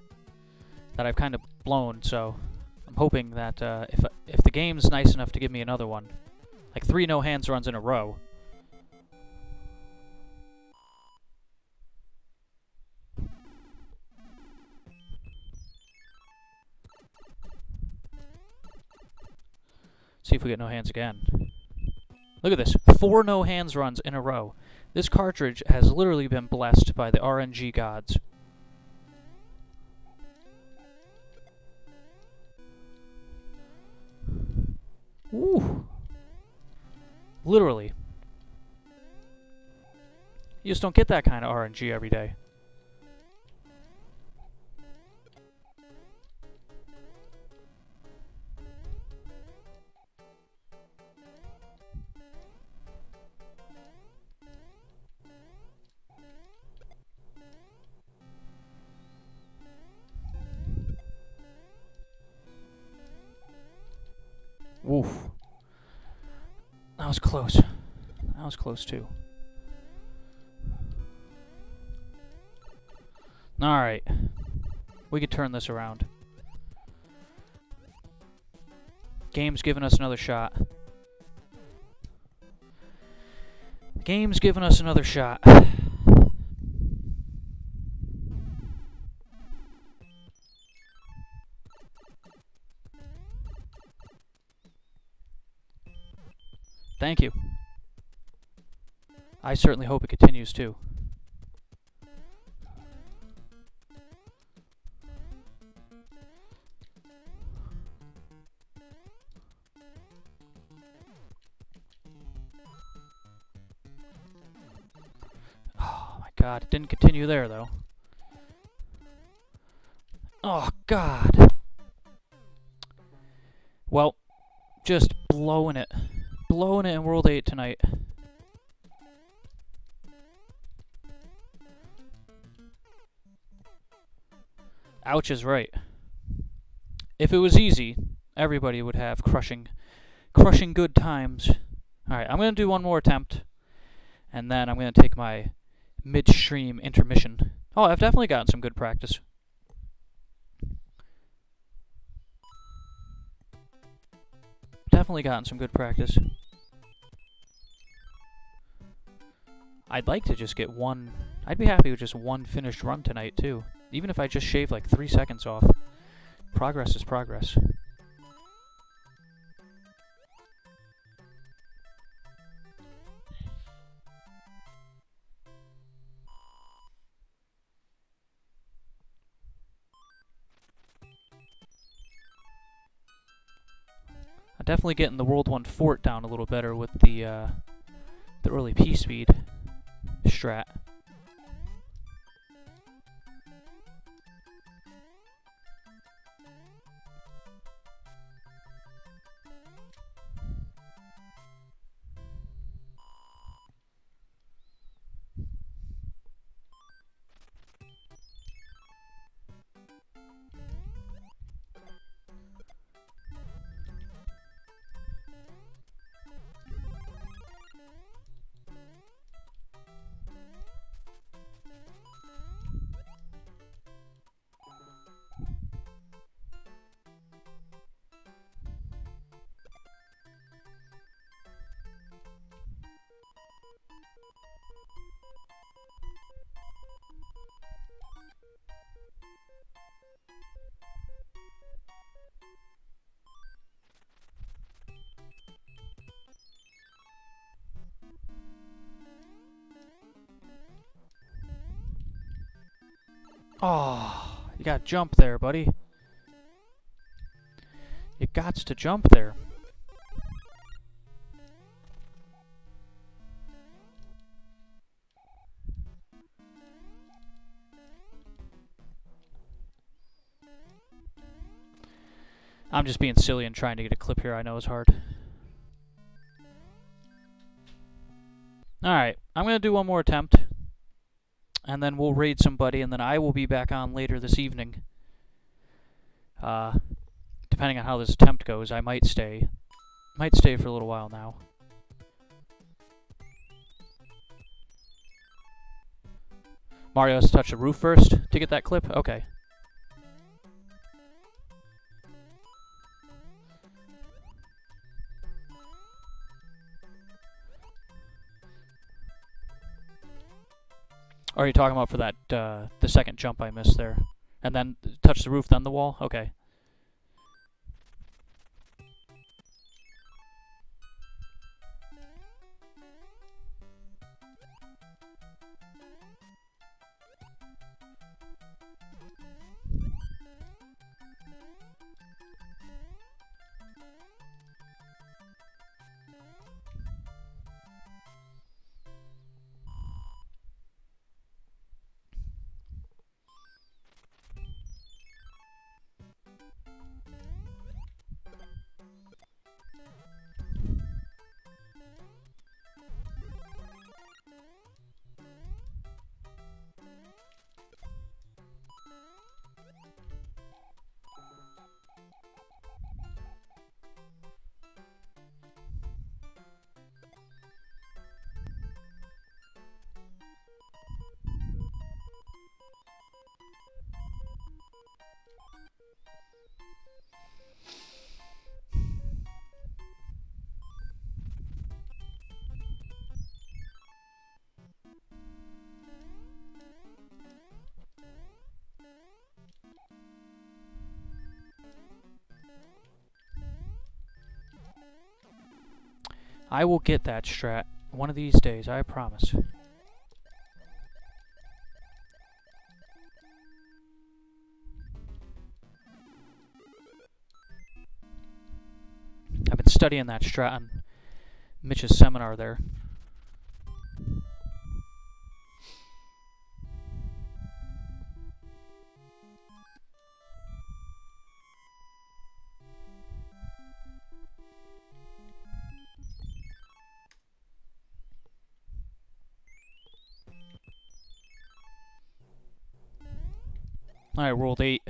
that I've kind of blown, so I'm hoping that if the game's nice enough to give me another one, like 3 no hands runs in a row. See if we get no hands again. Look at this, 4 no hands runs in a row. This cartridge has literally been blessed by the RNG gods. Ooh. Literally. You just don't get that kind of RNG every day. Oof. That was close. That was close too. Alright. We could turn this around. Game's giving us another shot. Game's giving us another shot. Thank you. I certainly hope it continues too. Oh my god, it didn't continue there though. Oh god. Well, just blowing it. Blowing it in World 8 tonight. Ouch is right. If it was easy, everybody would have crushing good times. Alright, I'm going to do one more attempt, and then I'm going to take my midstream intermission. Oh, I've definitely gotten some good practice. Definitely gotten some good practice. I'd like to just get one... I'd be happy with just one finished run tonight, too. Even if I just shave like 3 seconds off. Progress is progress. I'm definitely getting the World 1 fort down a little better with the early P speed. strat. Oh, you gotta jump there, buddy. You gots to jump there. I'm just being silly and trying to get a clip here. I know it's hard. Alright, I'm going to do one more attempt. And then we'll raid somebody, and then I will be back on later this evening. Depending on how this attempt goes, I might stay. Might stay for a little while now. Mario has to touch the roof first to get that clip? Okay. Or are you talking about for that, the second jump I missed there? And then touch the roof, then the wall? Okay. I will get that strat one of these days, I promise. I've been studying that strat on Mitch's seminar there. I rolled 8.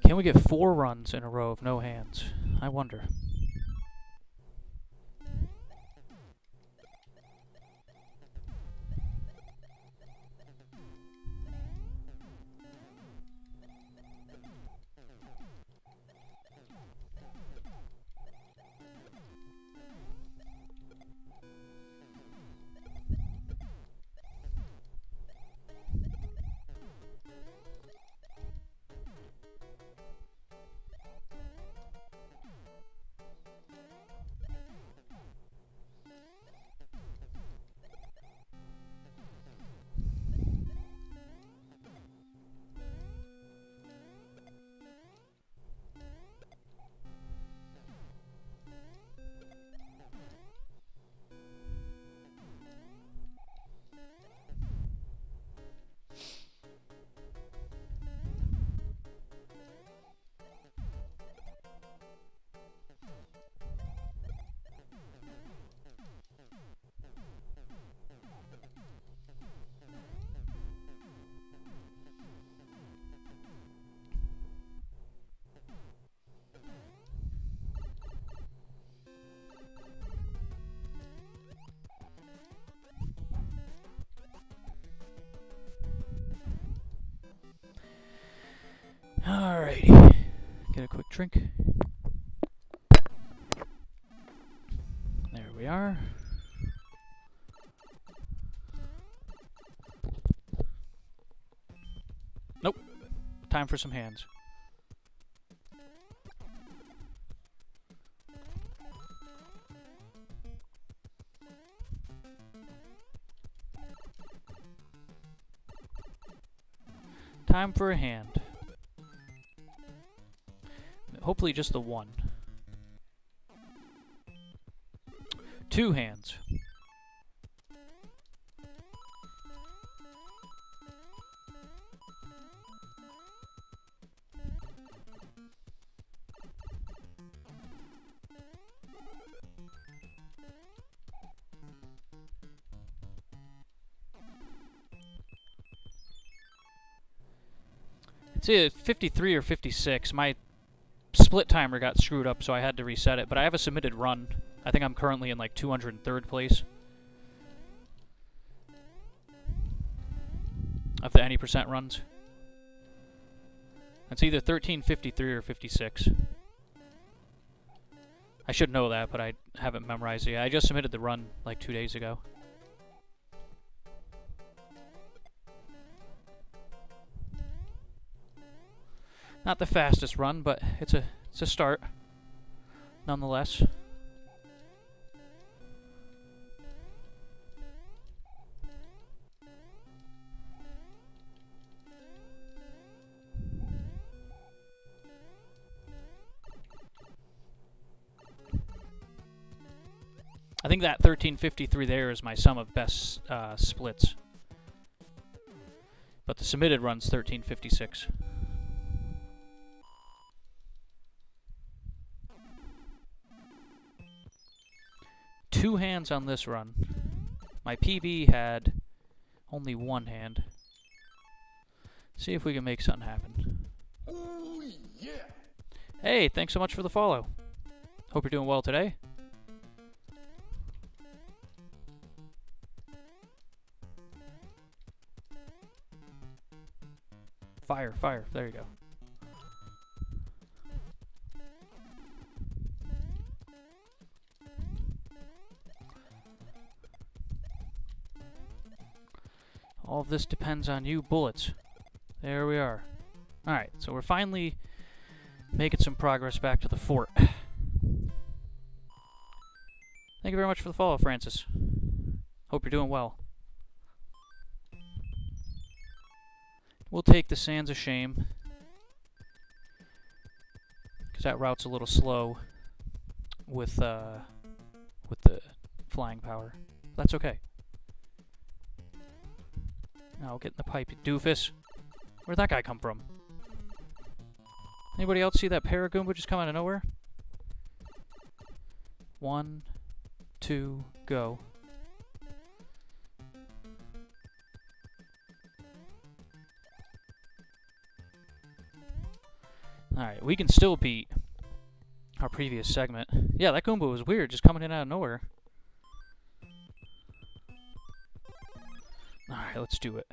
Can we get 4 runs in a row of no hands? I wonder. Alrighty. Get a quick drink. There we are. Nope. Time for some hands. Time for a hand. Hopefully just the one. 2 hands. It's either 53 or 56. My split timer got screwed up, so I had to reset it, but I have a submitted run. I think I'm currently in like 203rd place of the any percent runs. It's either 1353 or 56. I should know that, but I haven't memorized it yet. I just submitted the run like 2 days ago. Not the fastest run, but it's a start, nonetheless. I think that 1353 there is my sum of best splits. But the submitted run's 1356. Two hands on this run. My PB had only 1 hand. See if we can make something happen. Oh, yeah. Hey, thanks so much for the follow. Hope you're doing well today. Fire, fire. There you go. All of this depends on you bullets. There we are. Alright, so we're finally making some progress back to the fort. Thank you very much for the follow, Francis. Hope you're doing well. We'll take the Sands of Shame, because that route's a little slow with the flying power. That's okay. Now get in the pipe, you doofus. Where'd that guy come from? Anybody else see that Paragoomba just come out of nowhere? 1, 2, go. Alright, we can still beat our previous segment. Yeah, that Goomba was weird, just coming in out of nowhere. Alright, let's do it.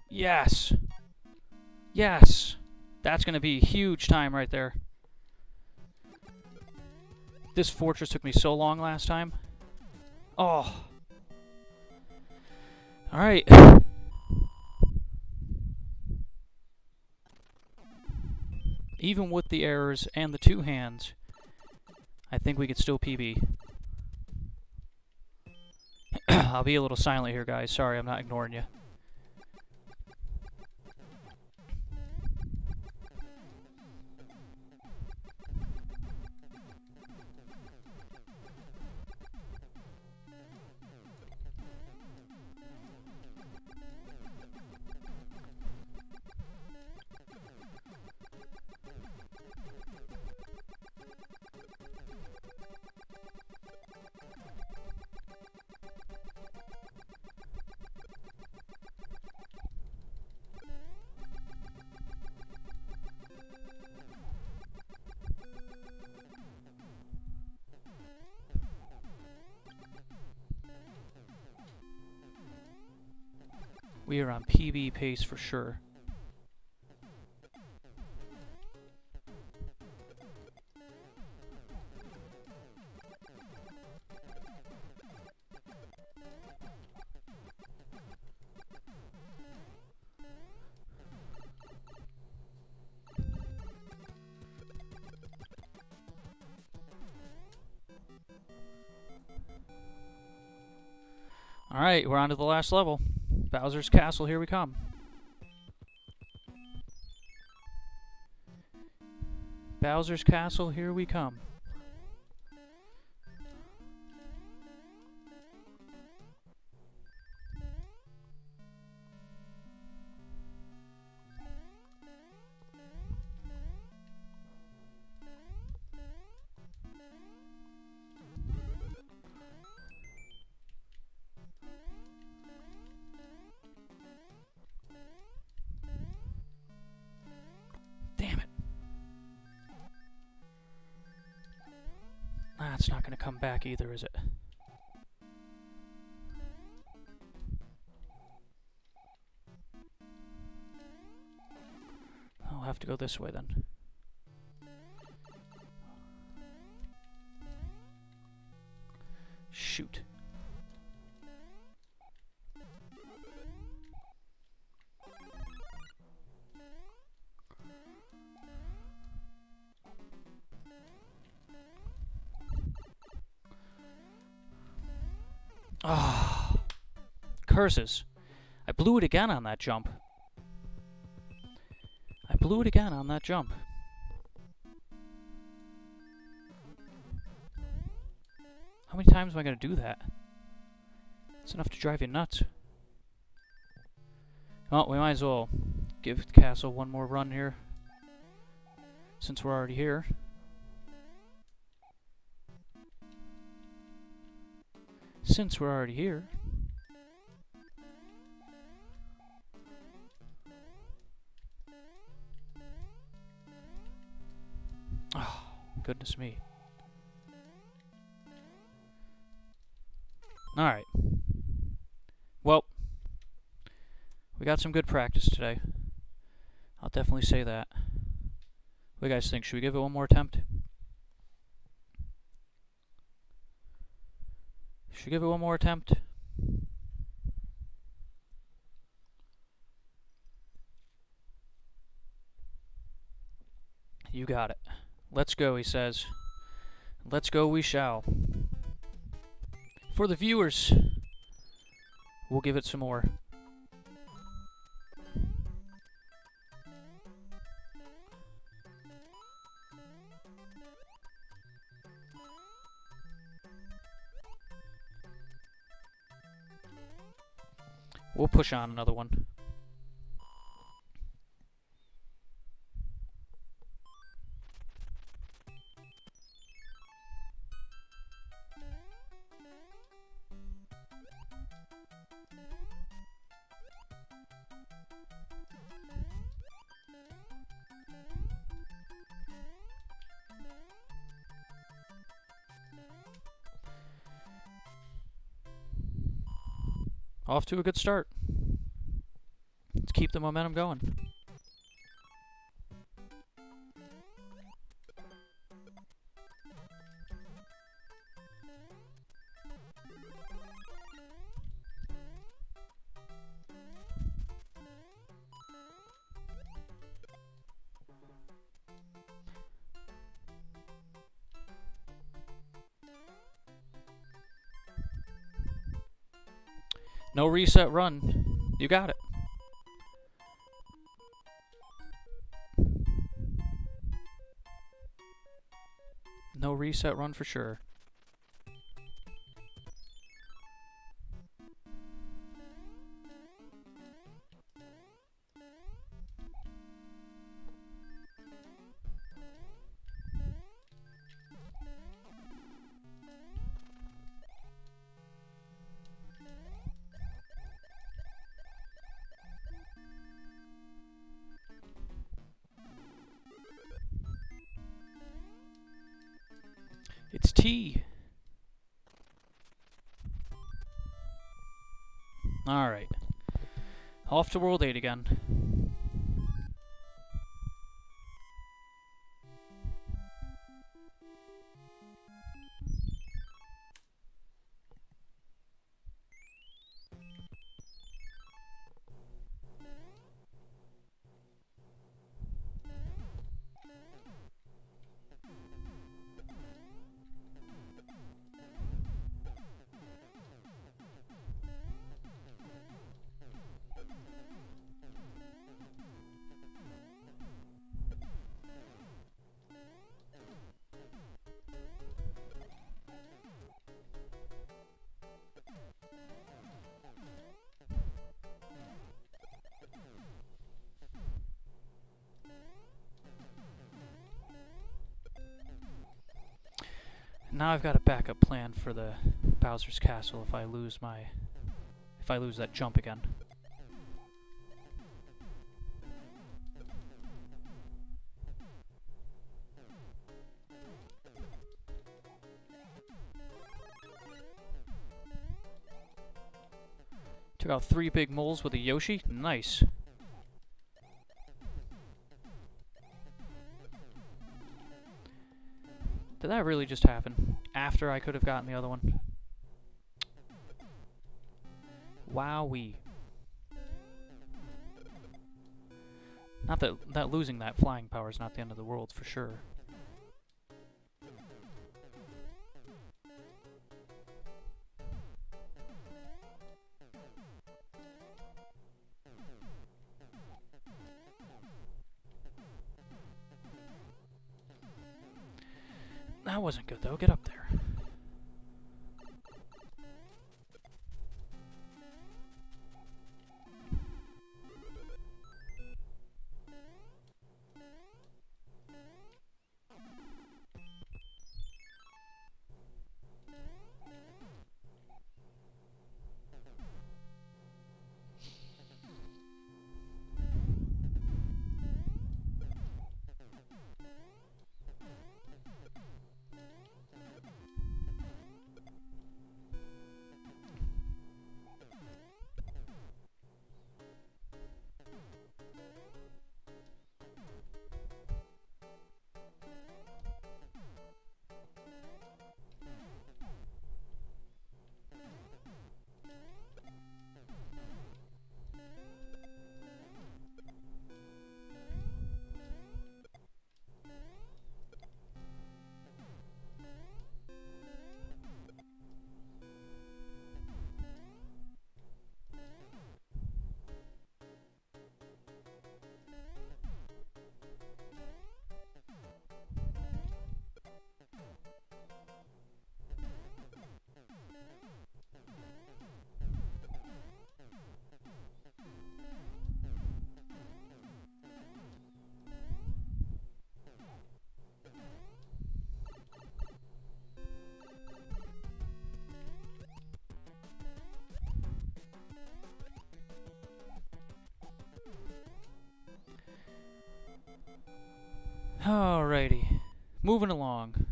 Yes! Yes! That's gonna be huge time right there. This fortress took me so long last time. Oh! Alright. Even with the errors and the 2 hands, I think we could still PB. I'll be a little silent here, guys. Sorry, I'm not ignoring you. We are on PB pace for sure. Alright, we're on to the last level. Bowser's Castle, here we come. Bowser's Castle, here we come. It's not going to come back either, is it? I'll have to go this way then. Shoot. Ah, oh, curses. I blew it again on that jump. I blew it again on that jump. How many times am I going to do that? It's enough to drive you nuts. Well, we might as well give the castle one more run here, since we're already here. Since we're already here. Oh, goodness me. Alright. Well, we got some good practice today. I'll definitely say that. What do you guys think? Should we give it one more attempt? Should we give it one more attempt? You got it. Let's go, he says. Let's go we shall. For the viewers, we'll give it some more. We'll push on another one. Off to a good start. Let's keep the momentum going. No reset run. You got it. No reset run for sure. It's T. Alright. Off to World 8 again. Now I've got a backup plan for the Bowser's Castle if I lose that jump again. Took out 3 big moles with a Yoshi. Nice. Did that really just happen? After I could have gotten the other one? Wowee. Not that losing that flying power is not the end of the world, for sure. That wasn't good, though. Get up there. Alrighty. Moving along.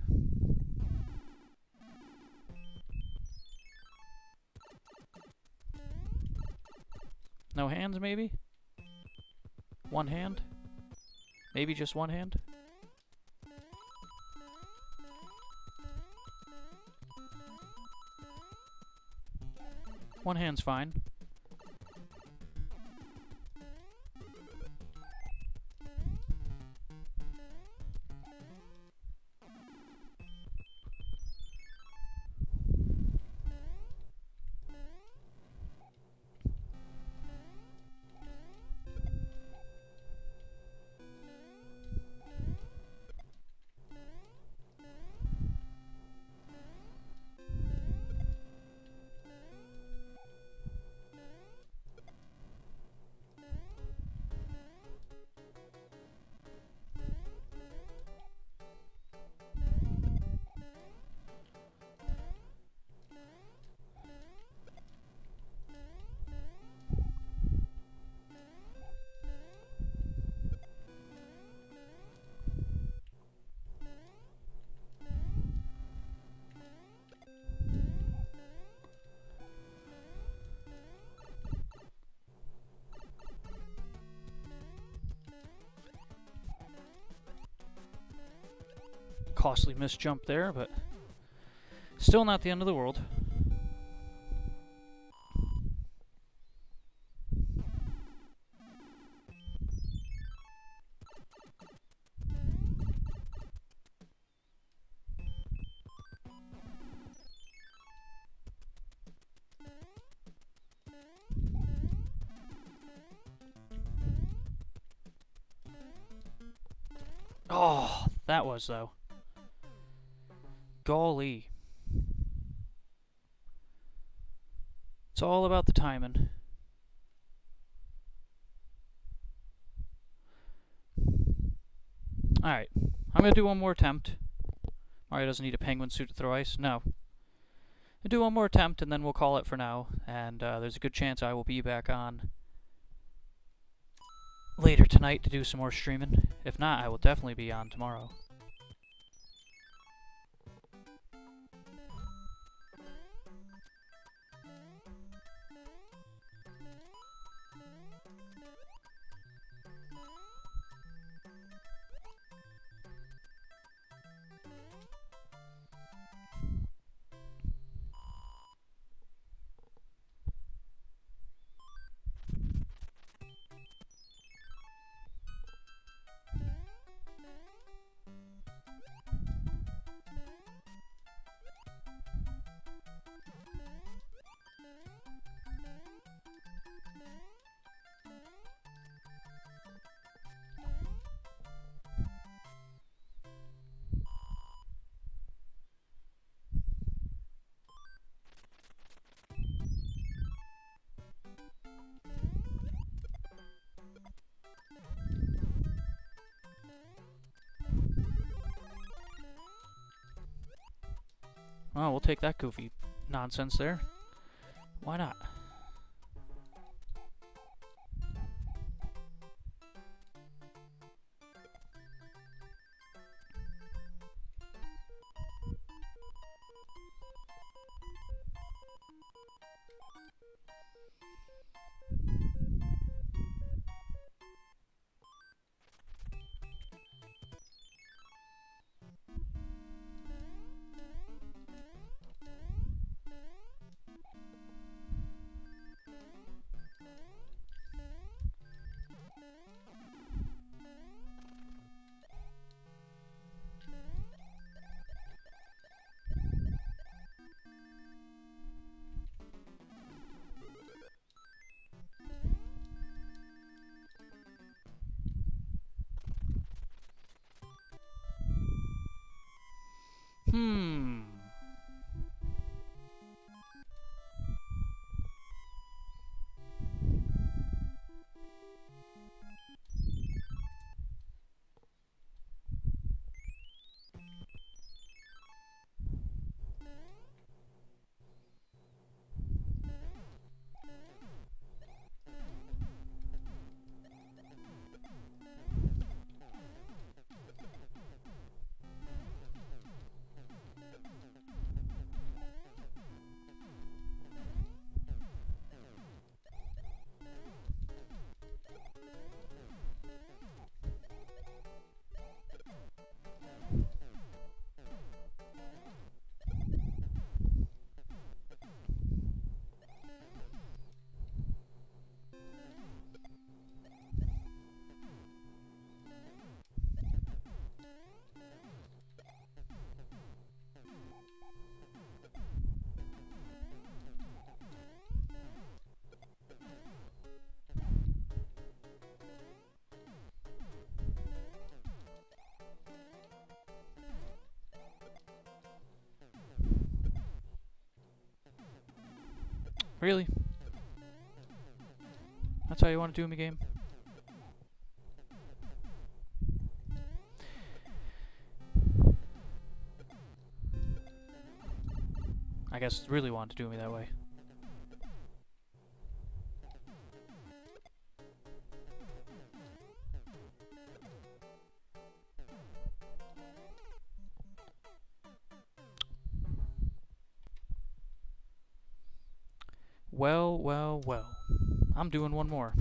No hands, maybe? One hand? Maybe just one hand? One hand's fine. Costly missed jump there, but still not the end of the world. Oh, that was though. Golly. It's all about the timing. Alright. I'm gonna do one more attempt. Mario doesn't need a penguin suit to throw ice. No. I'll do one more attempt and then we'll call it for now. And there's a good chance I will be back on later tonight to do some more streaming. If not, I will definitely be on tomorrow. Oh, we'll take that goofy nonsense there. Why not? Hmm. Really? That's how you want to do me, game? I guess it really wanted to do me that way. Well, well, well. I'm doing one more.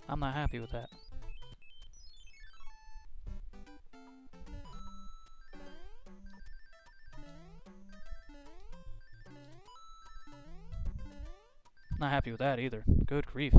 I'm not happy with that. Not happy with that either. Good grief.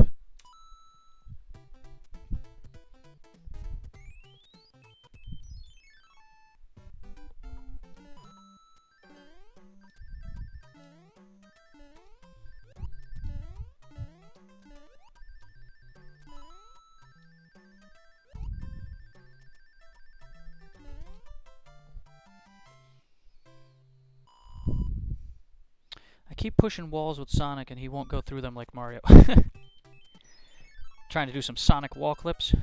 I keep pushing walls with Sonic and he won't go through them like Mario. Trying to do some Sonic wall clips.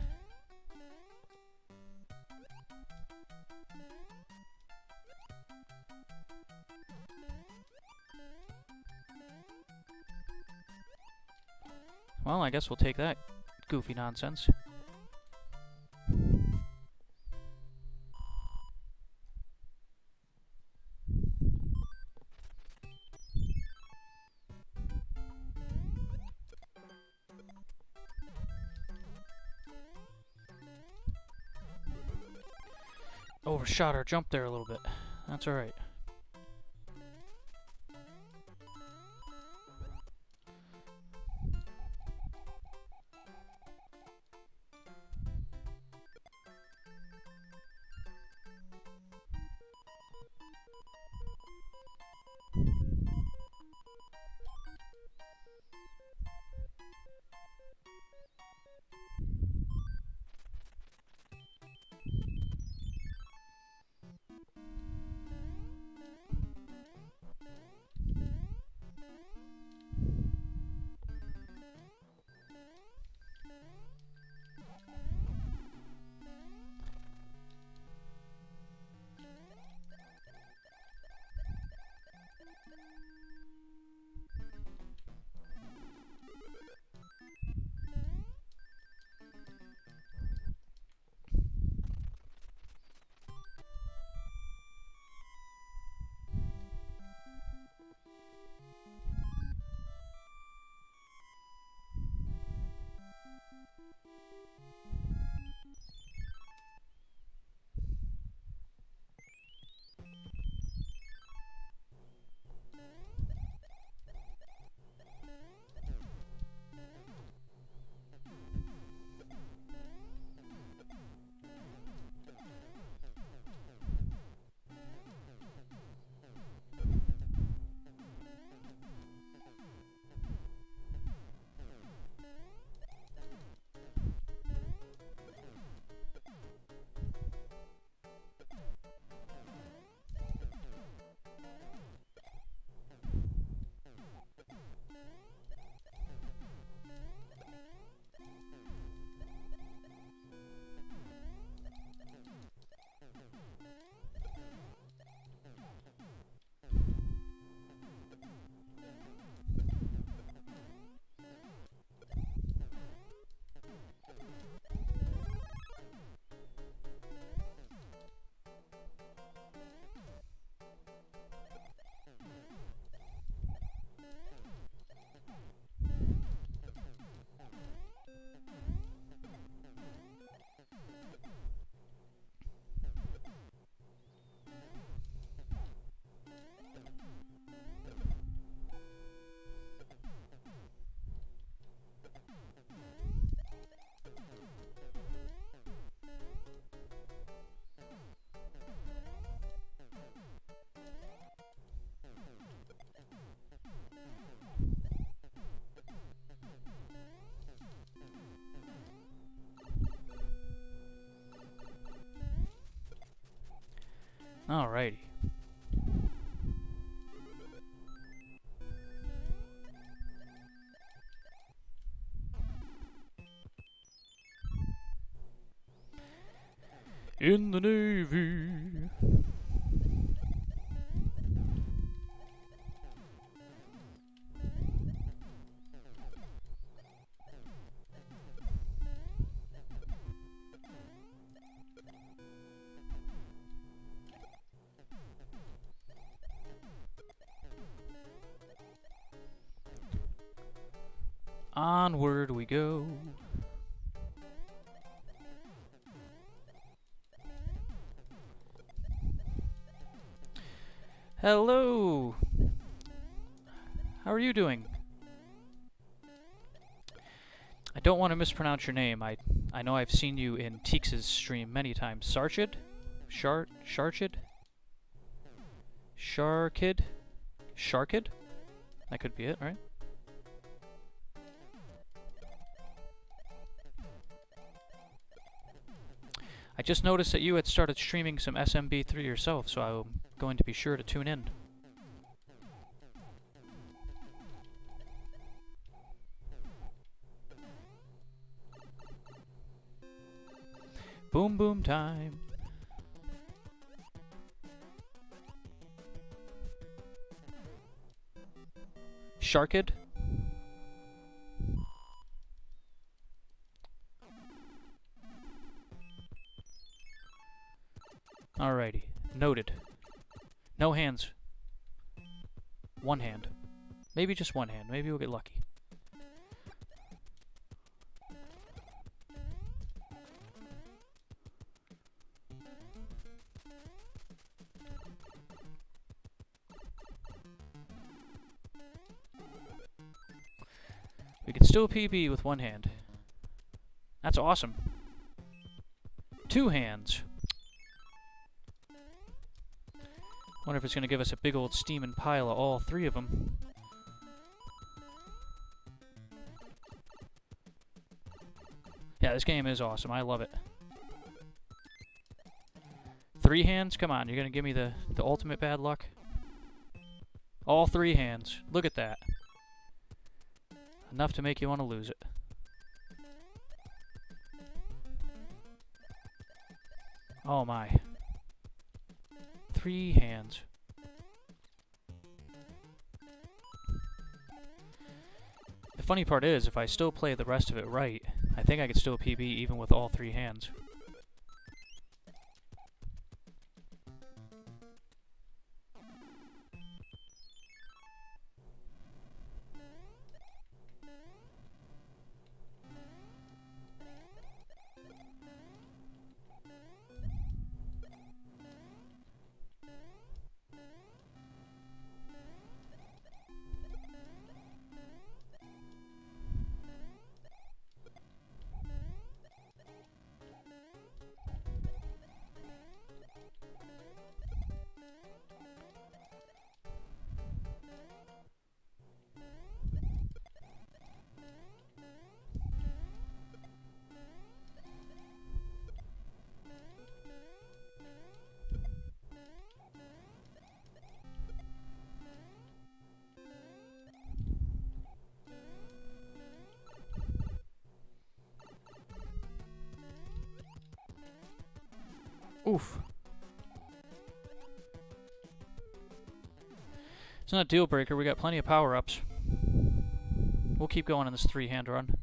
Well, I guess we'll take that goofy nonsense. Overshot our jump there a little bit. That's alright. Alrighty. the Navy. Onward we go. Hello. How are you doing? I don't want to mispronounce your name. I know I've seen you in Teeks' stream many times. Sarchid? Sharchid? Sharkid? Sharkid? That could be it, right? I just noticed that you had started streaming some SMB3 yourself, so I'm going to be sure to tune in. Boom boom time. Sharkid? Alrighty. Noted. No hands. One hand. Maybe just one hand. Maybe we'll get lucky. We can still PB with one hand. That's awesome. Two hands. Wonder if it's going to give us a big old steaming pile of all three of them. Yeah, this game is awesome. I love it. Three hands? Come on, you're going to give me the ultimate bad luck? All three hands. Look at that. Enough to make you want to lose it. Oh my. Three hands. The funny part is, if I still play the rest of it right, I think I could still PB even with all three hands. Oof. It's not a deal breaker, we got plenty of power-ups. We'll keep going on this three-hand run.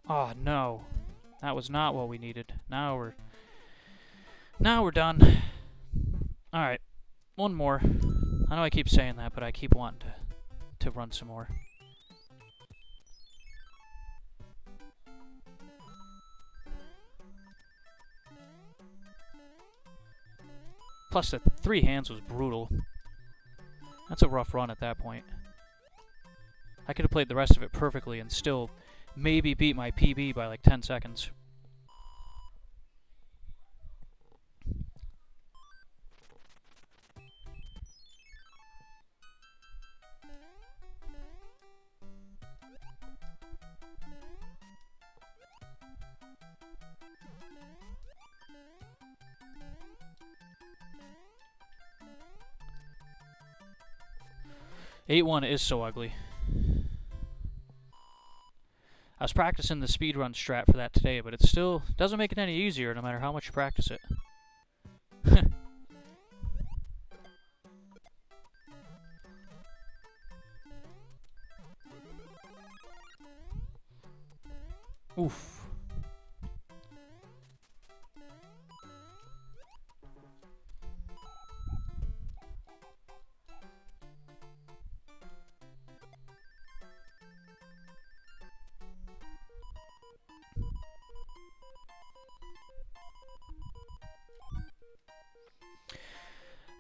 Oh no. That was not what we needed. Now we're done. Alright. One more. I know I keep saying that, but I keep wanting to run some more. Plus, the three hands was brutal. That's a rough run at that point. I could have played the rest of it perfectly and still maybe beat my PB by like 10 seconds. 8-1 is so ugly. I was practicing the speedrun strat for that today, but it still doesn't make it any easier no matter how much you practice it. Oof.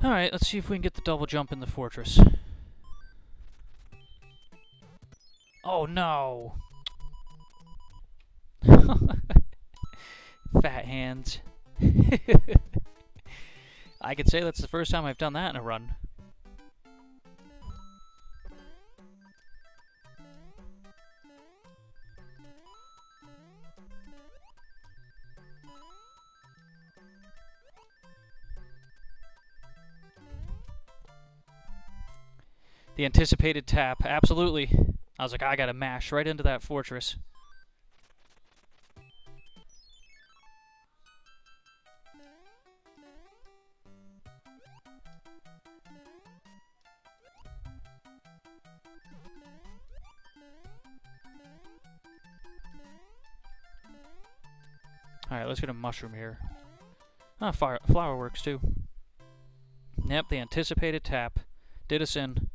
Alright, let's see if we can get the double jump in the fortress. Oh no! Fat hands. I could say that's the first time I've done that in a run. The anticipated tap, absolutely. I was like, I gotta mash right into that fortress. Alright, let's get a mushroom here. Ah, flower works too. Yep, the anticipated tap did us in.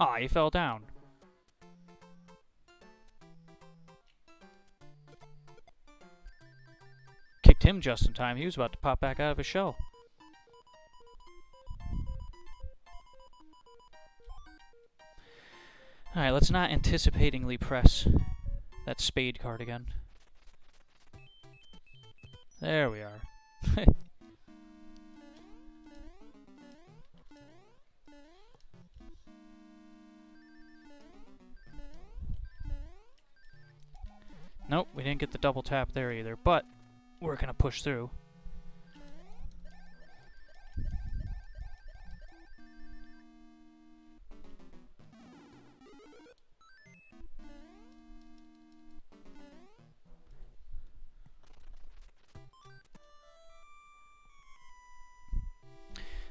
Ah, he fell down. Kicked him just in time. He was about to pop back out of his shell. Alright, let's not anticipatingly press that spade card again. There we are. Nope, we didn't get the double tap there either, but we're gonna push through.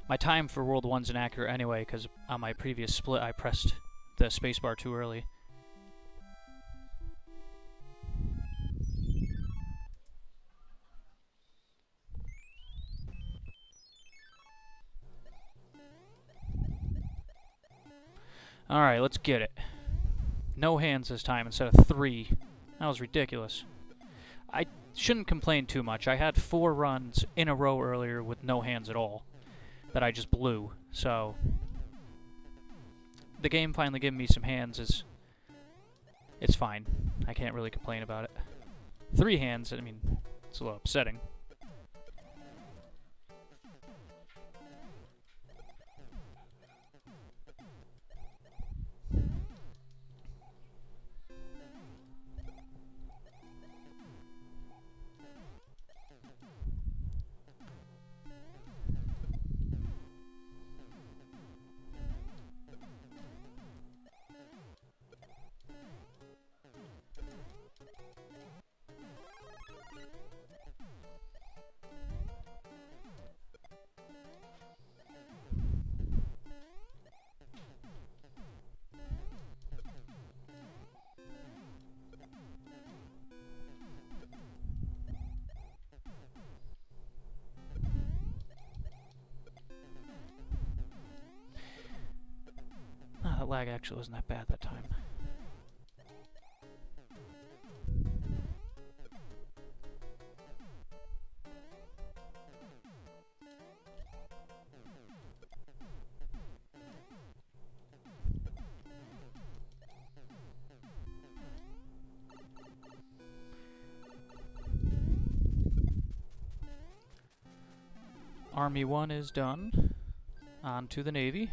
My time for World 1's inaccurate anyway, because on my previous split I pressed the spacebar too early. Alright, let's get it. No hands this time instead of 3. That was ridiculous. I shouldn't complain too much. I had 4 runs in a row earlier with no hands at all that I just blew. So the game finally giving me some hands it's fine. I can't really complain about it. 3 hands, I mean, it's a little upsetting. That lag actually wasn't that bad that time. Army 1 is done. On to the Navy.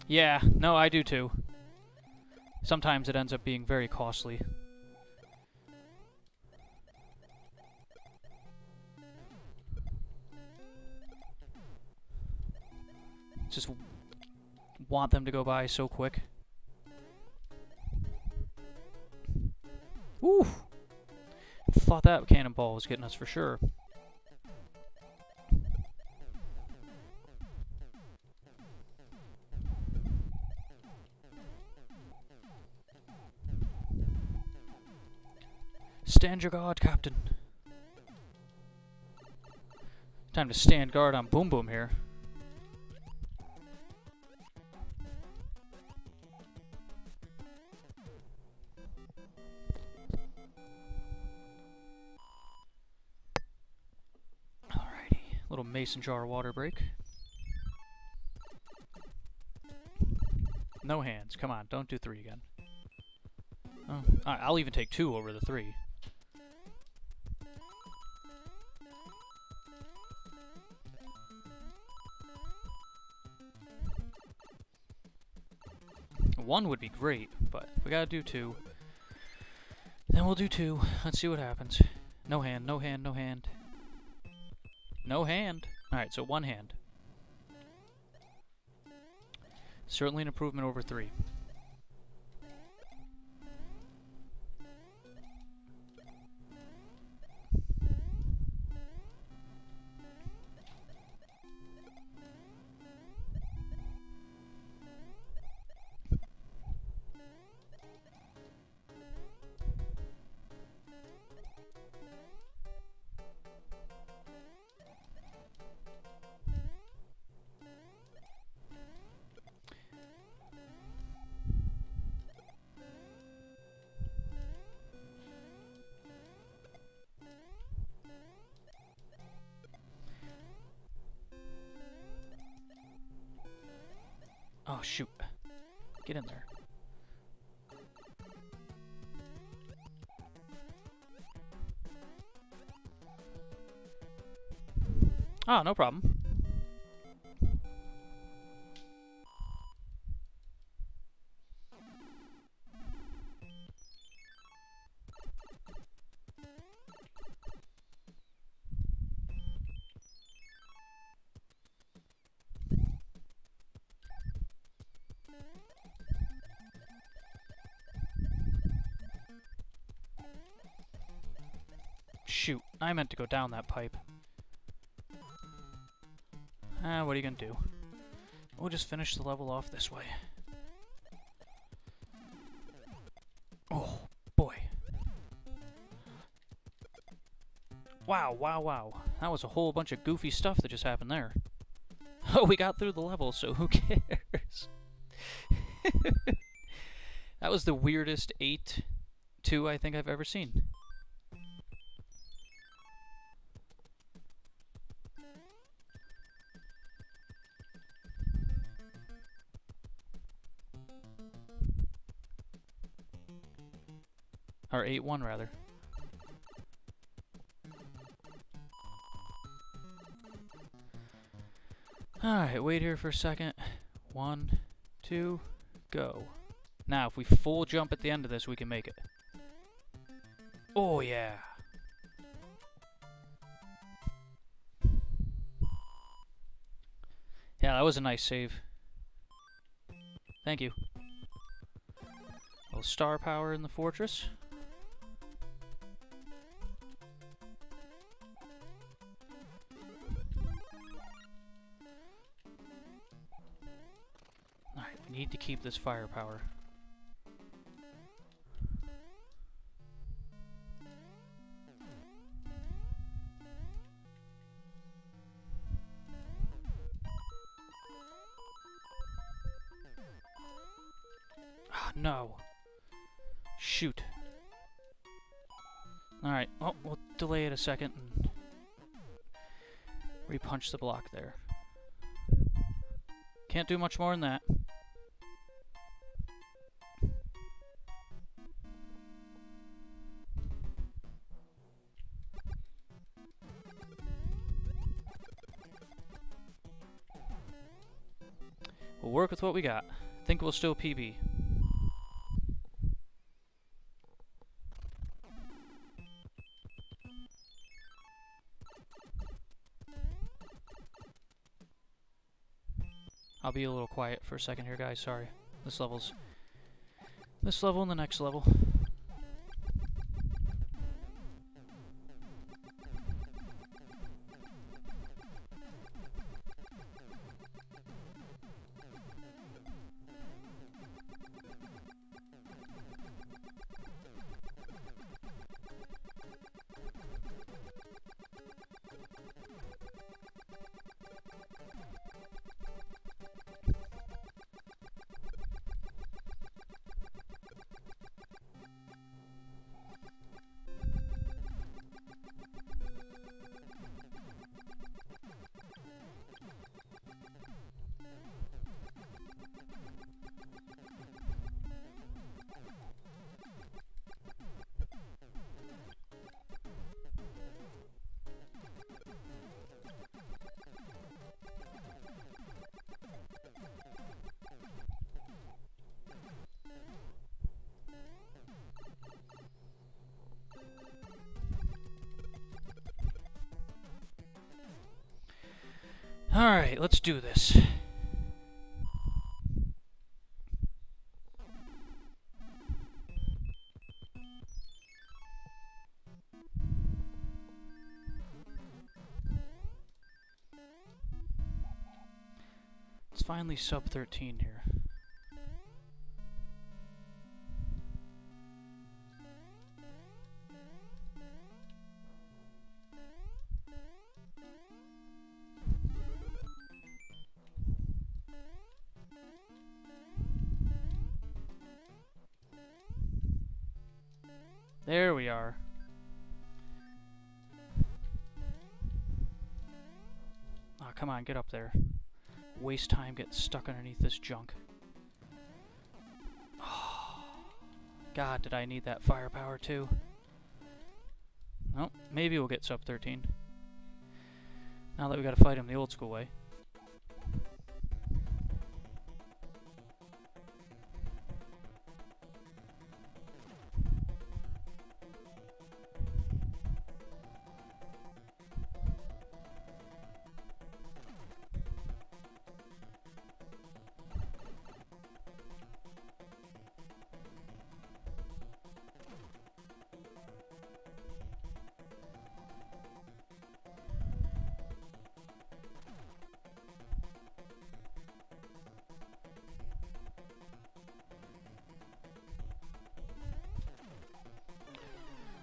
Yeah, no, I do too. Sometimes it ends up being very costly. Just want them to go by so quick. Woo! Thought that cannonball was getting us for sure. Stand your guard, Captain. Time to stand guard on Boom Boom here. Alrighty, little mason jar water break. No hands. Come on, don't do 3 again. Oh, I'll even take 2 over the 3. One would be great, but if we gotta do 2, then we'll do 2. Let's see what happens. No hand, no hand, no hand. No hand. Alright, so 1 hand. Certainly an improvement over 3. Oh, shoot. Get in there. Ah, no problem. Shoot, I meant to go down that pipe. What are you gonna do? We'll just finish the level off this way. Oh, boy. Wow, wow, wow. That was a whole bunch of goofy stuff that just happened there. Oh, we got through the level, so who cares? That was the weirdest 8-2 I think I've ever seen. Or 8-1, rather. Alright, wait here for a second. 1, 2, go. Now, if we full jump at the end of this, we can make it. Oh, yeah. Yeah, that was a nice save. Thank you. A little star power in the fortress. Alright, we need to keep this firepower. no. Shoot. Alright, oh, we'll delay it a second and repunch the block there. Can't do much more than that. We'll work with what we got. Think we'll still PB. I'll be a little quiet for a second here, guys. Sorry. This level and the next level. Alright, let's do this. It's finally sub 13 here. There we are. Oh, come on, get up there. Waste time getting stuck underneath this junk. Oh, God, did I need that firepower too? Well, maybe we'll get sub 13. Now that we gotta fight him the old school way.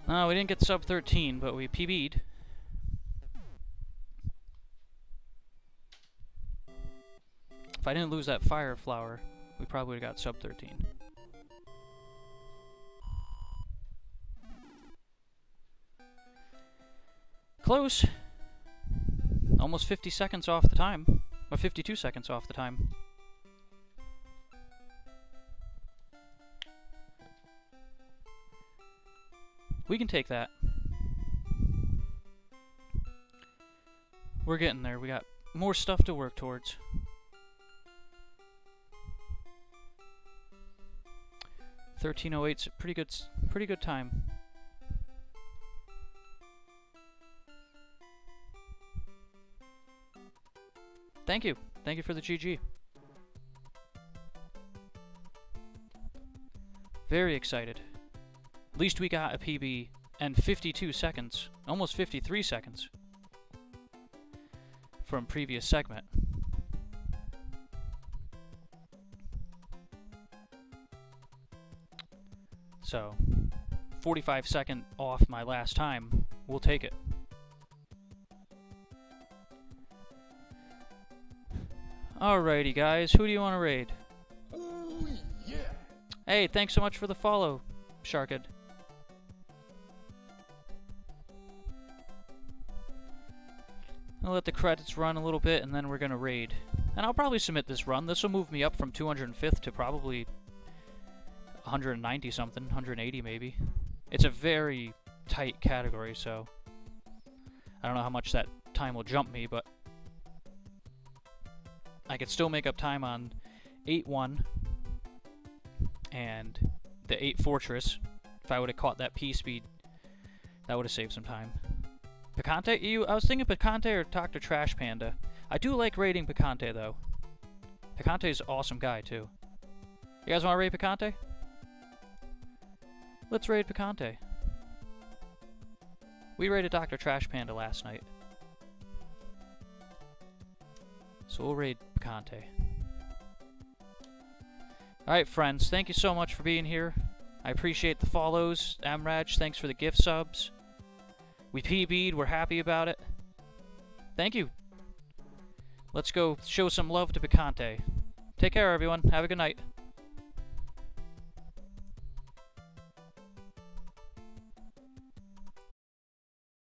No, we didn't get sub 13, but we PB'd. If I didn't lose that fire flower, we probably would have got sub 13. Close. Almost 50 seconds off the time. Or 52 seconds off the time. We can take that. We're getting there. We got more stuff to work towards. $13.08's a pretty good time. Thank you. Thank you for the GG. Very excited. At least we got a PB and 52 seconds, almost 53 seconds from previous segment. So, 45-second off my last time, we'll take it. Alrighty guys, who do you want to raid? Oh yeah! Hey, thanks so much for the follow, Sharkid. I'll let the credits run a little bit, and then we're gonna raid. And I'll probably submit this run. This will move me up from 205th to probably 190 something, 180 maybe. It's a very tight category, so I don't know how much that time will jump me, but I could still make up time on 8-1 and the 8 Fortress. If I would have caught that P speed, that would have saved some time. Picante? I was thinking Picante or Dr. Trash Panda. I do like raiding Picante, though. Picante's an awesome guy, too. You guys want to raid Picante? Let's raid Picante. We raided Dr. Trash Panda last night. So we'll raid Picante. Alright, friends. Thank you so much for being here. I appreciate the follows. Amraj, thanks for the gift subs. We PB'd. We're happy about it. Thank you. Let's go show some love to Picante. Take care, everyone. Have a good night.